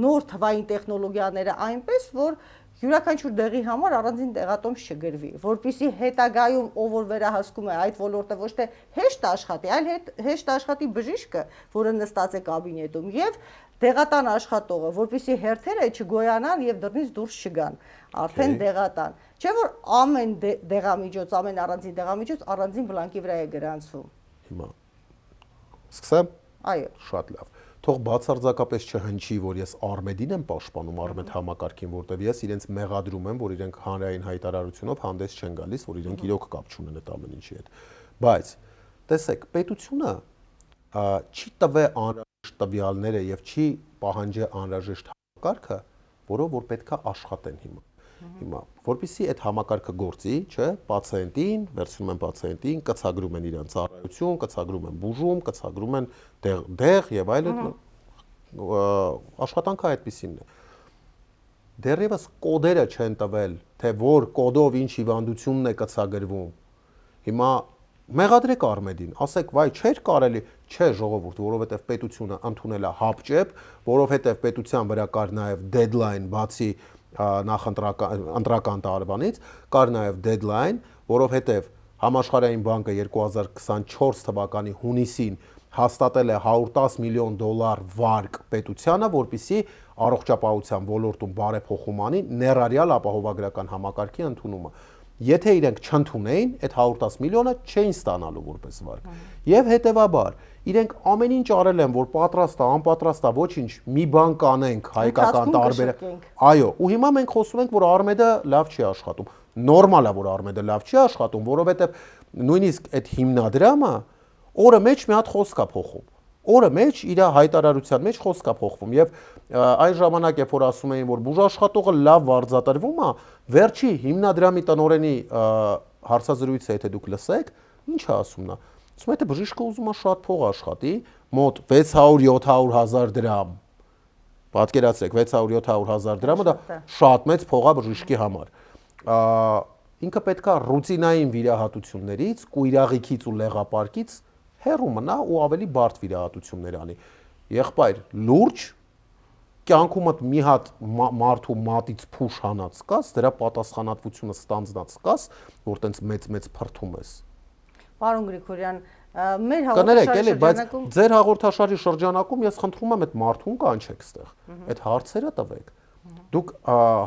նոր թվային տեխնոլոգիաները այնպես, որ յուրաքանչյուր դեղի համար առանձին տեղատոմս չգրվի, որpիսի հետագայում ով որ վերահսկում է այդ ոլորտը ոչ թե հեշտ աշխատի, այլ հեշտ աշխատի բժիշկը, որը նստած է կաբինետում, եւ դեղատան աշխատողը, որpիսի հերթերը չգոյանան եւ դռնից դուրս չգան, արդեն դեղատան։ Չէ՞ որ ամեն դեղամիջոց, ամեն առանձին դեղամիջոց առանձին բլանկի վրա է գրանցվում։ Հիմա սկսեմ։ Այո։ Շատ լավ։ Թող բացարձակապես չհնչի, որ ես Արմեդին եմ պաշտպանում, Արմեդ համակարգին, որտեղ ես իրենց մեղադրում եմ, որ իրենք հանրային հայտարարությունով հանդես չեն գալիս, որ իրենք իրոք կապ չունեն այդ ամեն ինչի հետ։ Բայց տեսեք, պետությունը չի տվե անհրաժեշտ տվյալները եւ չի պահանջե անհրաժեշտ համակարգը, որով որ պետքա աշխատեն հիմա։ Հիմա, որpիսի այդ համակարգը գործի, չէ, պացիենտին, վերցնում են պացիենտին, կցագրում են իրան ծառայություն, կցագրում են բուժում, կցագրում են դեղ եւ այլն, աշխատանքը այդպեսին է։ Դեռևս կոդերը չեն տվել, թե որ կոդով ինչ հիվանդությունն է կցագրվում։ Հիմա մեղադրեք Արմեդին, ասեք, վայ, չէր կարելի, չէ ժողովուրդ, որովհետեւ պետությունը ընդունել է հապճեպ, որովհետեւ պետության վրա կար նաեւ deadline, բացի ընտրական տարվանից կար նաև deadline, որովհետև Համաշխարհային բանկը 2024 թվականի հունիսին հաստատել է $110 միլիոն վարկ պետությանը, որպեսզի առողջապահության ոլորտում բարեփոխում անի ներառյալ ապահովագրական համակարգի ընդունումը։ Եթե իրենք չընդունեին, այդ 110 միլիոնը չէին ստանալու որպես վարկ։ Եվ հետևաբար իրենք ամեն ինչ արել են, որ պատրաստ է, անպատրաստ է, ոչինչ, մի բան կանենք, հայկական տարբերակ։ Այո, ու հիմա մենք խոսում ենք, որ Արմեդը լավ չի աշխատում։ Նորմալ է, որ Արմեդը լավ չի աշխատում, որովհետև նույնիսկ այդ հիմնադրամը օրը մեջ մի հատ խոսք է փոխում։ Օրը մեջ իր հայտարարության մեջ խոսք է փոխվում եւ այն ժամանակ երբ որ ասում էին որ բուժաշխատողը լավ վարձատրվում է, վերջի հիմնադրամի տնօրենի հարցազրույցը եթե դուք լսեք, ինչ է ասում նա։ Ասում է թե բժիշկը ուզում է շատ փող աշխատի, մոտ 600-700 հազար դրամ։ Պատկերացրեք 600-700 հազար դրամը դա շատ մեծ փող է բժիշկի համար։ Ինքը պետքա ռուտինային վիրահատություններից, կույրաղիքից ու լեղապարկից հեռու մնա ու ավելի բարդ վիրահատություններ անի։ Եղբայր, լուրջ կյանքումդ մի հատ մարդու մատից փուշ հանած կաս, դրա պատասխանատվությունը ստանձնած կաս, որ տենց մեծ փրթում ես։ Պարոն Գրիգորյան, մեր հաղորդաշարի շրջանակում, բայց ձեր հաղորդաշարի շրջանակում ես խնդրում եմ այդ մարդուն կանչեք ստեղ։ Այդ հարցերը տվեք։ Դուք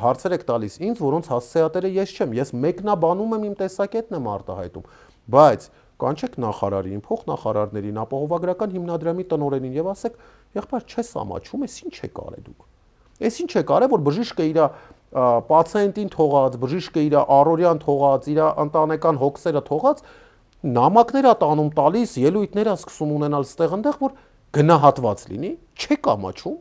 հարցեր եք տալիս ինձ, որոնց հասցեատերը ես չեմ, ես մեկնաբանում եմ իմ տեսակետն եմ արտահայտում, բայց կանչեք նախարարին, փոխնախարարներին, ապահովագրական հիմնադրամի տնօրենին եւ ասեք, եղբայր չես ամաչում, էս ինչ եք արել դուք։ Էս ինչ եք արել, որ բժիշկը իր պացիենտին թողած, բժիշկը իր առօրյան թողած, իր ընտանեկան հոգսերը թողած, նամակներ է տանում տալիս, ելույթներ է սկսում ունենալ ստեղ այնտեղ, որ գնահատված լինի, չեք ամաչում։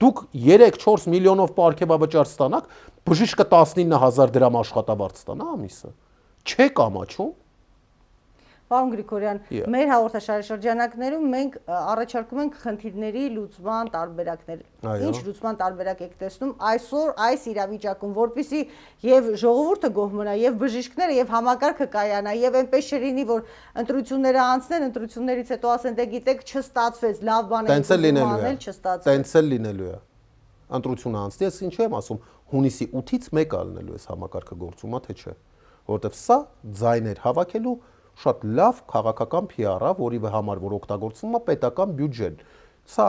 Դուք 3-4 միլիոնով պարգևավճար ստանաք, բժիշկը 19000 դրամ աշխատավարձ ստանա ամիսը։ Չեք ամաչում։ Պարոն Գրիգորյան, մեր հաղորդաշարի շրջանակներում մենք առաջարկում ենք խնդիրների լուծման տարբերակներ։ Ինչ լուծման տարբերակ եք տեսնում այսօր այս իրավիճակում, որpիսի եւ ժողովուրդը գոհ մնա, եւ բժիշկները, եւ համակարգը կայանա, եւ այնպես չլինի, որ ընտրությունները անցնեն, ընտրություններից հետո ասեն, դե գիտեք, չստացվեց, լավ բան է անել, չստացվեց։ Տենց էլ լինելու է։ Ընտրությունը անցնի, ես ինչ եմ ասում, հունիսի 8-ից 1 ալնելու է համակարգը գործումա, թե չէ։ Որովհետեւ սա ձայներ հավաքելու շատ լավ քաղաքական PR-ը, որի համար որ օգտագործվում է պետական բյուջեն։ Սա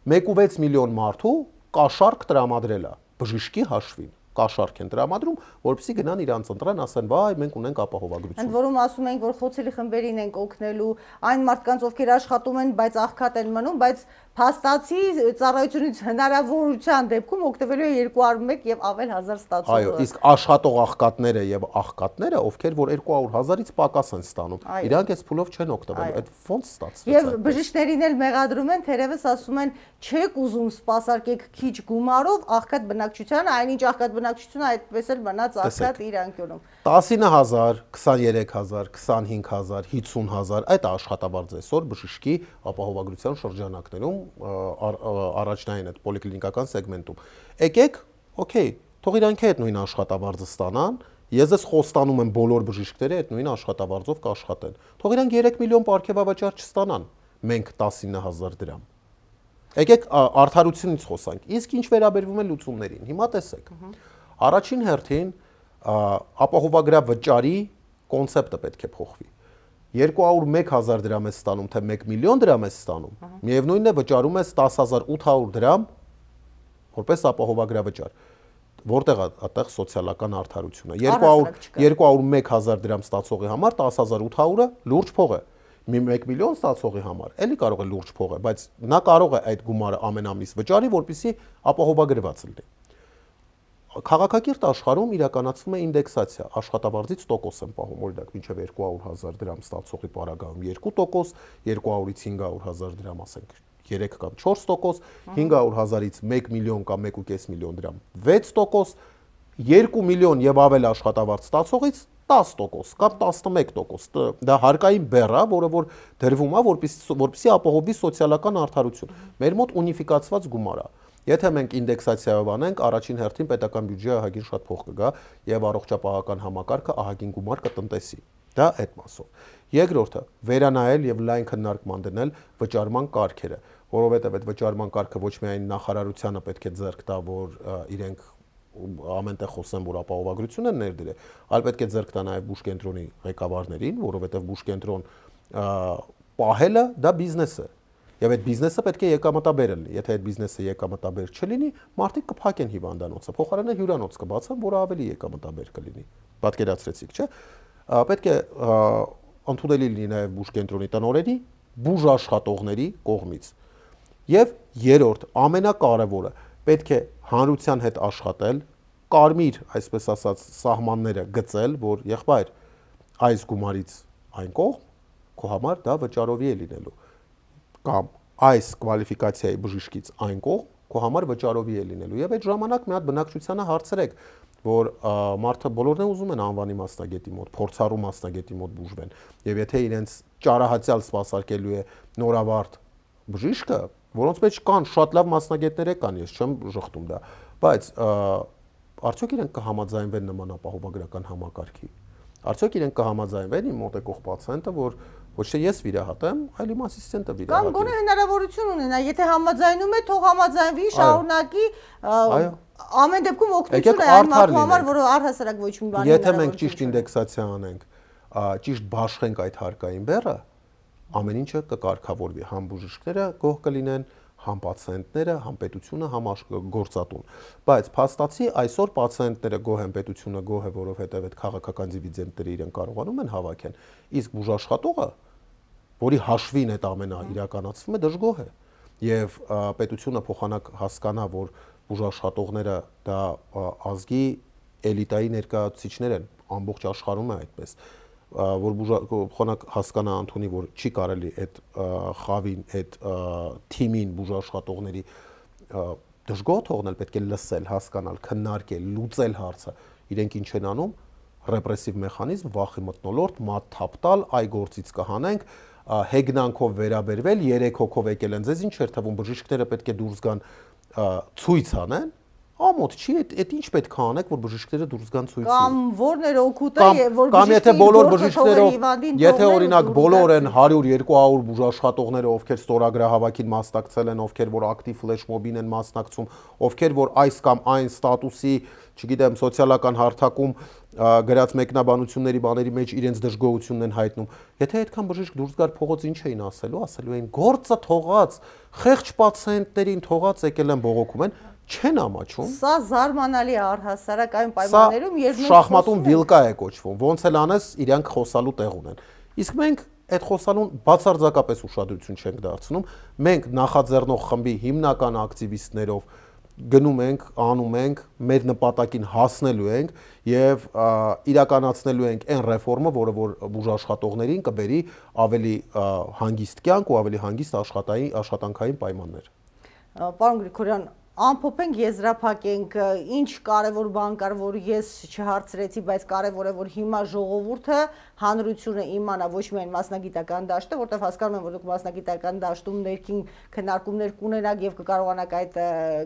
1.6 միլիոն մարդու կաշառք տրամադրել է բժիշկի հաշվին, կաշառք են տրամադրում, որպեսզի գնան իրանց ընտրան, ասեն, վայ, մենք ունենք ապահովագրություն։ Ընդ որում ասում ենք, որ խոցելի խմբերին ենք օգնելու, այն մարդկանց, ովքեր աշխատում են, բայց աղքատ են մնում, բայց փաստացի ծառայությունից հնարավորության դեպքում օգտվելու է 201 եւ ավել հազար ստացողը։ Այո, իսկ աշխատող աղքատները եւ աղքատները, ովքեր որ 200,000-ից պակաս են ստանում, իրանք այս փուլով չեն օգտվելու, այդ ոնց ստացվեց։ Եվ բժիշկներին էլ մեղադրում են, թերևս ասում են, չեք ուզում սպասարկեք քիչ գումարով աղքատ բնակչությանը, այնինչ աղքատ բնակչությունը այդպես էլ մնաց աղքատ իր անկյունում։ 19,000, 23,000, 25,000, 50,000 այդ աշխատավարձ այսօր բժշկի ապահովագրության շրջանակներում առաջնային այդ պոլիկլինիկական սեգմենտում։ Եկեք, օքեյ, թող իրանք այդ նույն աշխատավարձը ստանան, ես ես խոստանում եմ բոլոր բժիշկները այդ նույն աշխատավարձով կաշխատեն։ Թող իրանք 3 միլիոն պարգևավճար չստանան, մենք 19,000 դրամ։ Եկեք արդարությունից խոսանք։ Իսկ ինչ վերաբերվում է լուծումներին, հիմա տեսեք։ Առաջին հերթին ապահովագրավճարի կոնցեպտը պետք է փոխվի։ 201,000 դրամ ես ստանում, թե 1 միլիոն դրամ ես ստանում, միևնույնն է վճարում ես 10,800 դրամ որպես ապահովագրավճար։ Որտեղ է այդտեղ սոցիալական արդարությունը։ 201,000 դրամ ստացողի համար 10,800-ը լուրջ փող է։ 1 միլիոն ստացողի համար էլի կարող է լուրջ փող է, բայց նա կարող է այդ գումարը ամեն ամիս վճարի, որպեսզի ապահովագրված լինի։ Քաղաքակիրթ աշխարհում իրականացվում է ինդեքսացիա, աշխատավարձից տոկոս են պահում, օրինակ մինչև 200,000 դրամ ստացողի պարագայում 2%, 200-ից 500,000 դրամ ասենք 3 կամ 4%, 500,000-ից 1 միլիոն կամ 1.5 միլիոն դրամ 6%, 2 միլիոն եւ ավել աշխատավարձ ստացողից 10% կամ 11%, դա հարկային բեռ է, որը որ դրվում է, որպեսզի ապահովի սոցիալական արդարություն։ Մեր մոտ ունիֆիկացված գումար է։ Եթե մենք ինդեքսացիայով անենք, առաջին հերթին պետական բյուջեը ահագին շատ փող կգա եւ առողջապահական համակարգը ահագին գումար կտնտեսի։ Դա այդ մասով։ Երկրորդը՝ վերանայել եւ լայն քննարկման դնել վճարման կարգերը, որովհետեւ այդ վճարման կարգը ոչ միայն նախարարությանը պետք է ձեռք տա, որ իրենք ամենտեղ խոսեն, որ ապահովագրություն են ներդրել, այլ պետք է ձեռք տա նաև բուժկենտրոնի ղեկավարներին, որովհետև բուժկենտրոն պահելը դա բիզնես է։ Եվ այդ բիզնեսը պետք է եկամտաբեր լինի։ Եթե այդ բիզնեսը եկամտաբեր չլինի, մարդիկ կփակեն հիվանդանոցը, փոխարենը հյուրանոց կբացեն, որը ավելի եկամտաբեր կլինի։ Պատկերացրեցիք, չէ՞։ Պետք է ընդունելի լինի նաև բուժկենտրոնի տնօրենի, բուժաշխատողների կողմից։ Եվ երրորդ, ամենակարևորը, պետք է հանրության հետ աշխատել, կարմիր, այսպես ասած, սահմանները գծել, որ եղբայր այս գումարից այն կողմ քո համար դա վճարովի է լինելու, կամ այս կվալիֆիկացիայի բժիշկից այն կողմ քո համար վճարովի է լինելու։ Եվ այդ ժամանակ մի հատ բնակչությանը հարցրեք, որ մարդը բոլորն են ուզում են անվանի մասնագետի մոտ, փորձառու մասնագետի մոտ բուժվեն, եւ եթե իրենց ճարահացյալ սպասարկելու է նորավարտ բժիշկը, որոնց մեջ կան շատ լավ մասնագետներ կան, ես չեմ ժխտում դա, բայց արդյոք իրենք կհամաձայնվեն նման ապահովագրական համակարգի։ Արդյոք իրենք կհամաձայնվեն իմ մոտ եկող պացիենտը, որ ոչ թե ես վիրահատեմ, այլ իմ ասիստենտը վիրահատի։ Կամ գոնե հնարավորություն ունենա, եթե համաձայնում է, թող համաձայնվի, շարունակի, ամեն դեպքում օգնություն է այն մարդու համար, որը առհասարակ ոչ մի բանի։ Եթե մենք ճիշտ ինդեքսացիա անենք, ճիշտ բաշխենք այդ հարկային բեռը, ամեն ինչը կկարգավորվի, համ բուժիշկները գոհ կլինեն, համ պացիենտները, համ պետությունը, համ գործատուն։ Բայց փաստացի այսօր պացիենտները գոհ են, պետությունը գոհ է, որովհետև այդ քաղաքական դիվիդենդները իրեն կարողանում են հավաքեն, իսկ բուժաշխատողը, որի հաշվին այդ ամենը իրականացվում է, դժգոհ է։ Եվ պետությունը փոխանակ հասկանա, որ բուժաշխատողները դա ազգի էլիտայի ներկայացուցիչներ են, ամբողջ աշխարհում է այդպես, որ փոխանակ հասկանա Անտոնի, որ չի կարելի այդ խավին, այդ թիմին բուժաշխատողների դժգոհ թողնել, պետք է լսել, հասկանալ, քննարկել, լուծել հարցը։ Իրենք ինչ են անում, ռեպրեսիվ մեխանիզմ, վախի մթնոլորտ, մատ թափ տալ, այ գործից կհանենք, հեգնանքով վերաբերվել, 3 հոգով եկել են, ձեզ ինչ էր թվում, բժիշկները պետք է դուրս գան ցույց անեն, ամոթ չի, այդ ինչ պետք է անեք, որ բժիշկները դուրս գան ցույցի։ Կամ որն էր օգուտը, որ կամ եթե բոլոր բժիշկներով, եթե օրինակ բոլոր են 100-200 բուժաշխատողները, ովքեր ստորագրահավաքին մասնակցել են, ովքեր որ ակտիվ ֆլեշմոբին են մասնակցում, ովքեր որ այս կամ այն ստատուսի, չգիտեմ, սոցիալական հարթակում գրած մեկնաբանությունների բաների մեջ իրենց դժգոհությունն են հայտնում։ Եթե այդքան բժիշկ դուրս գար փողոց ինչ էին ասելու էին գործը թողած, խեղճ պացիենտներին թողած եկել են բողոքում են, չեն ամաչում։ Սա զարմանալի է առհասարակ այն պայմաններում, երբ մենք շախմատում վիլկա է կոչվում, ոնց էլ անես իրանք խոսալու տեղ ունեն։ Իսկ մենք այդ խոսալուն բացարձակապես ուշադրություն չենք դարձնում։ Մենք նախաձեռնող խմբի հիմնական ակտիվիստներով գնում ենք, անում ենք, մեր նպատակին հասնելու ենք եւ իրականացնելու ենք այն ռեֆորմը, որը որ բուժաշխատողներին կբերի ավելի հանգիստ կյանք ու ավելի հանգիստ աշխատանքային պայմաններ։ Պարոն Գրիգորյան, ամփոփենք, եզրափակենք, ինչ կարևոր բան կար, որ ես չհարցրեցի, բայց կարևոր է, որ հիմա ժողովուրդը, հանրությունը իմանա ոչ միայն մասնագիտական դաշտը, որտեղ հասկանում եմ, որ դուք մասնագիտական դաշտում ներքին քննարկումներ կունենաք եւ կկարողանաք այդ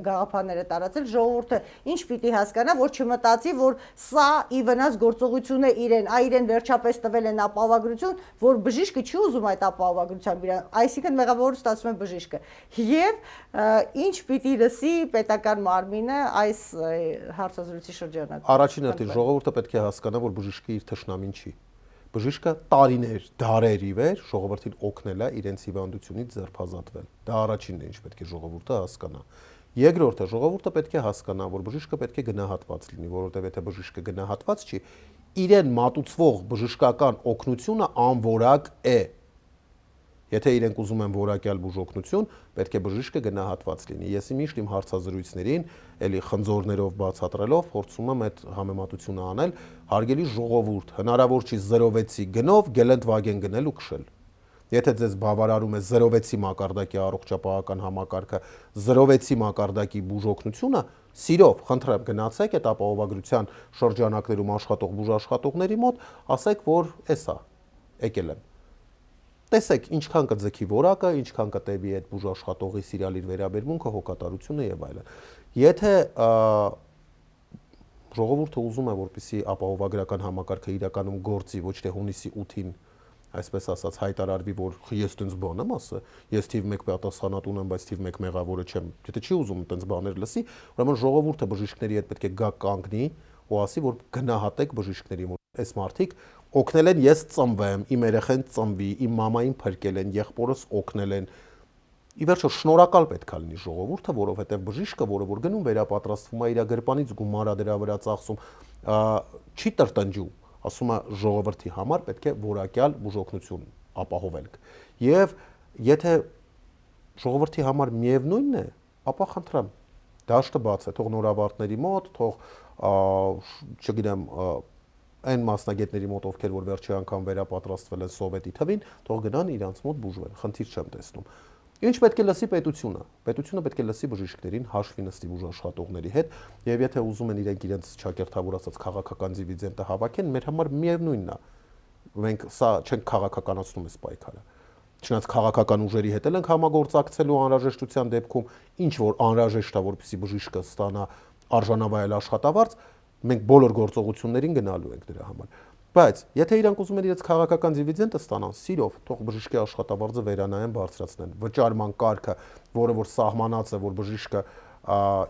գաղափարները տարածել, ժողովուրդը ինչ պիտի հասկանա, որ չմտածի, որ սա ի վնաս գործողություն է իրեն, իրեն վերջապես տվել են ապահովագրություն, որ բժիշկը չի ուզում այդ ապահովագրությամբ իրան, այսինքն մեղավորը ստացվում է բժիշկը։ Եվ ինչ պիտի լսի պետական մարմինը այս հարցազրույցի շրջանակում։ Առաջին հերթին ժողովուրդը պետք է հասկանա, որ բժիշկը իր թշնամին չի։ Բժիշկը տարիներ, դարեր ի վեր ժողովրդին օգնել է իրենց հիվանդությունից ձերբազատվել։ Դա առաջինն է, ինչ պետք է ժողովուրդը հասկանա։ Երկրորդը ժողովուրդը պետք է հասկանա, որ բժիշկը պետք է գնահատված լինի, որովհետև եթե բժիշկը գնահատված չի, իրեն մատուցվող բժշկական օգնությունը անորակ է։ Եթե իրենք ուզում են որակյալ բուժօգնություն, պետք է բժիշկը գնահատված լինի։ Ես միշտ իմ հարցազրույցներին, էլի խնձորներով բացատրելով, փորձում եմ այդ համեմատությունը անել, հարգելի ժողովուրդ, հնարավոր չի 0.6-ի գնով Գելենտվագեն գնել ու քշել։ Եթե ձեզ բավարարում է 0.6-ի մակարդակի առողջապահական համակարգը, 0.6-ի մակարդակի բուժօգնությունը, սիրով, խնդրեմ, գնացեք այդ ապահովագրության շրջանակներում աշխատող բուժաշխատողների մոտ, ասեք, որ էսա, եկել եմ։ Տեսեք, ինչքան կձգի որակը, ինչքան կտևի այդ բուժաշխատողի սիրալ իր վերաբերմունքը, հոգատարությունը եւ այլն։ Եթե ժողովուրդը ուզում է, որպեսզի ապահովագրական համակարգը իրականում գործի, ոչ թե հունիսի 8-ին, այսպես ասած, հայտարարվի, որ ես տենց բան եմ ասը, ես թիվ 1 պատասխանատուն եմ, բայց թիվ 1 մեղավորը չեմ։ Եթե չի ուզում տենց բաներ լսի, ուրեմն ժողովուրդը բժիշկների հետ պետք է գա կանգնի ու ասի, որ գնահատեք բժիշկների մոտ։ Այս մարդիկ օգնել են, ես ծնվեմ, իմ երեխան ծնվի, իմ մամային փրկել են, եղբորս օգնել են։ Ի վերջո շնորհակալ պետք է լինի ժողովուրդը, որովհետև բժիշկը, որը որ գնում վերապատրաստվում է իր գրպանից գումարը դրա վրա ծախսում, չի տրտնջում, ասում է ժողովրդի համար պետք է որակյալ բուժօգնություն ապահովենք։ Եվ եթե ժողովրդի համար միևնույնն է, ապա խնդրեմ, դաշտը բաց է, թող նորավարտների մոտ, թող չգիտեմ այն մասնագետների մոտ, ովքեր որ վերջի անգամ վերապատրաստվել են սովետի թվին, թող գնան իրանց մոտ բուժվեն, խնդիր չեմ տեսնում։ Ինչ պետք է լսի պետությունը։ Պետությունը պետք է լսի բժիշկներին, հաշվի նստի բուժաշխատողների հետ, եւ եթե ուզում են իրենց ճակերտավոր ասած քաղաքական դիվիդենտը հավաքեն, մեր համար միևնույնն է։ Մենք սա չենք քաղաքականացնում այս պայքարը։ Չնայած քաղաքական ուժերի հետ ենք համագործակցելու անհրաժեշտության դեպքում, ինչ որ անհրաժեշտ է, որպեսզի բժիշկը ստանա արժանավայել աշխատավարձ, մենք բոլոր գործողություններին գնալու ենք դրա համար։ Բայց եթե իրանք ուզում են իրենց քաղաքական դիվիդենտը ստանան, սիրով, թող բժշկի աշխատավարձը վերանայեն, բարձրացնեն։ Վճարման կարգը, որը որ սահմանած է, որ բժիշկը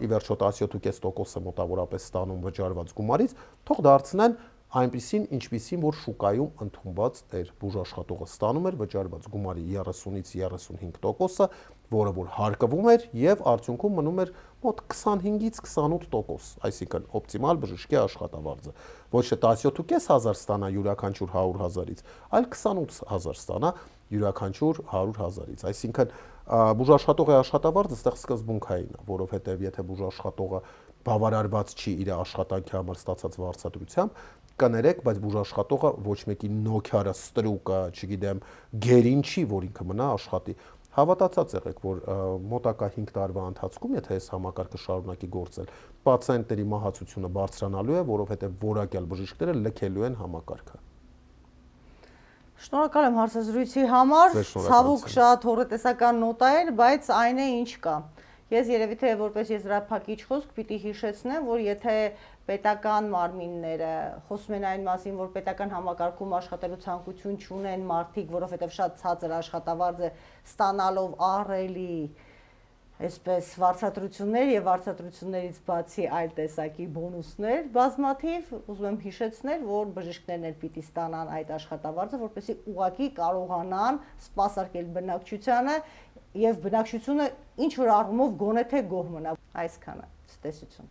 ի վերջո 17.5% մոտավորապես ստանում վճարված գումարից, թող դարձնեն այնպիսին, ինչպիսին որ շուկայում ընդունված էր, բուժաշխատողը ստանում էր վճարված գումարի 30-ից 35%, որը որ հարկվում էր եւ արդյունքում մնում էր մոտ 25-ից 28%, այսինքն օպտիմալ բժշկի աշխատավարձը։ Ոչ թե 17.500 ստանա յուրաքանչյուր 100,000-ից, այլ 28,000 ստանա յուրաքանչյուր 100,000-ից։ Այսինքն բուժաշխատողի աշխատավարձը այստեղ սկզբունքային է, որովհետեւ եթե բուժաշխատողը բավարարված չի իր աշխատանքի համար ստացած վարձատրությամբ, կներեք, բայց բուժաշխատողը ոչ մեկի նոքյարը, ստրուկը, չգիտեմ, գերին չի, որ ինքը մնա աշխատի։ Հավատացած եղեք, որ մոտակա 5 տարվա ընթացքում, եթե այս համակարգը շարունակի գործել, պացիենտների մահացությունը բարձրանալու է, որովհետև որակյալ բժիշկները լքելու են համակարգը։ Շնորհակալ եմ հարցազրույցի համար, ցավոք շատ հոռետեսական նոտա էր, բայց այն է ինչ կա։ Ես երևի թե որպես եզրափակիչ խոսք պիտի հիշեցնեմ, որ եթե պետական մարմինները խոսում են այն մասին, որ պետական համակարգում աշխատելու ցանկություն չունեն մարդիկ, որովհետև շատ ցածր աշխատավարձ է ստանալով ահռելի այսպես վարձատրություններ եւ վարձատրություններից բացի այլ տեսակի բոնուսներ, բազմաթիվ ուզում եմ հիշեցնել, որ բժիշկներն էլ պիտի ստանան այդ աշխատավարձը, որպեսզի ուղղակի կարողանան սպասարկել բնակչությանը եւ բնակչությունը ինչ որ առումով գոնե թե գոհ մնա։ Այսքանը։ Ցտեսություն։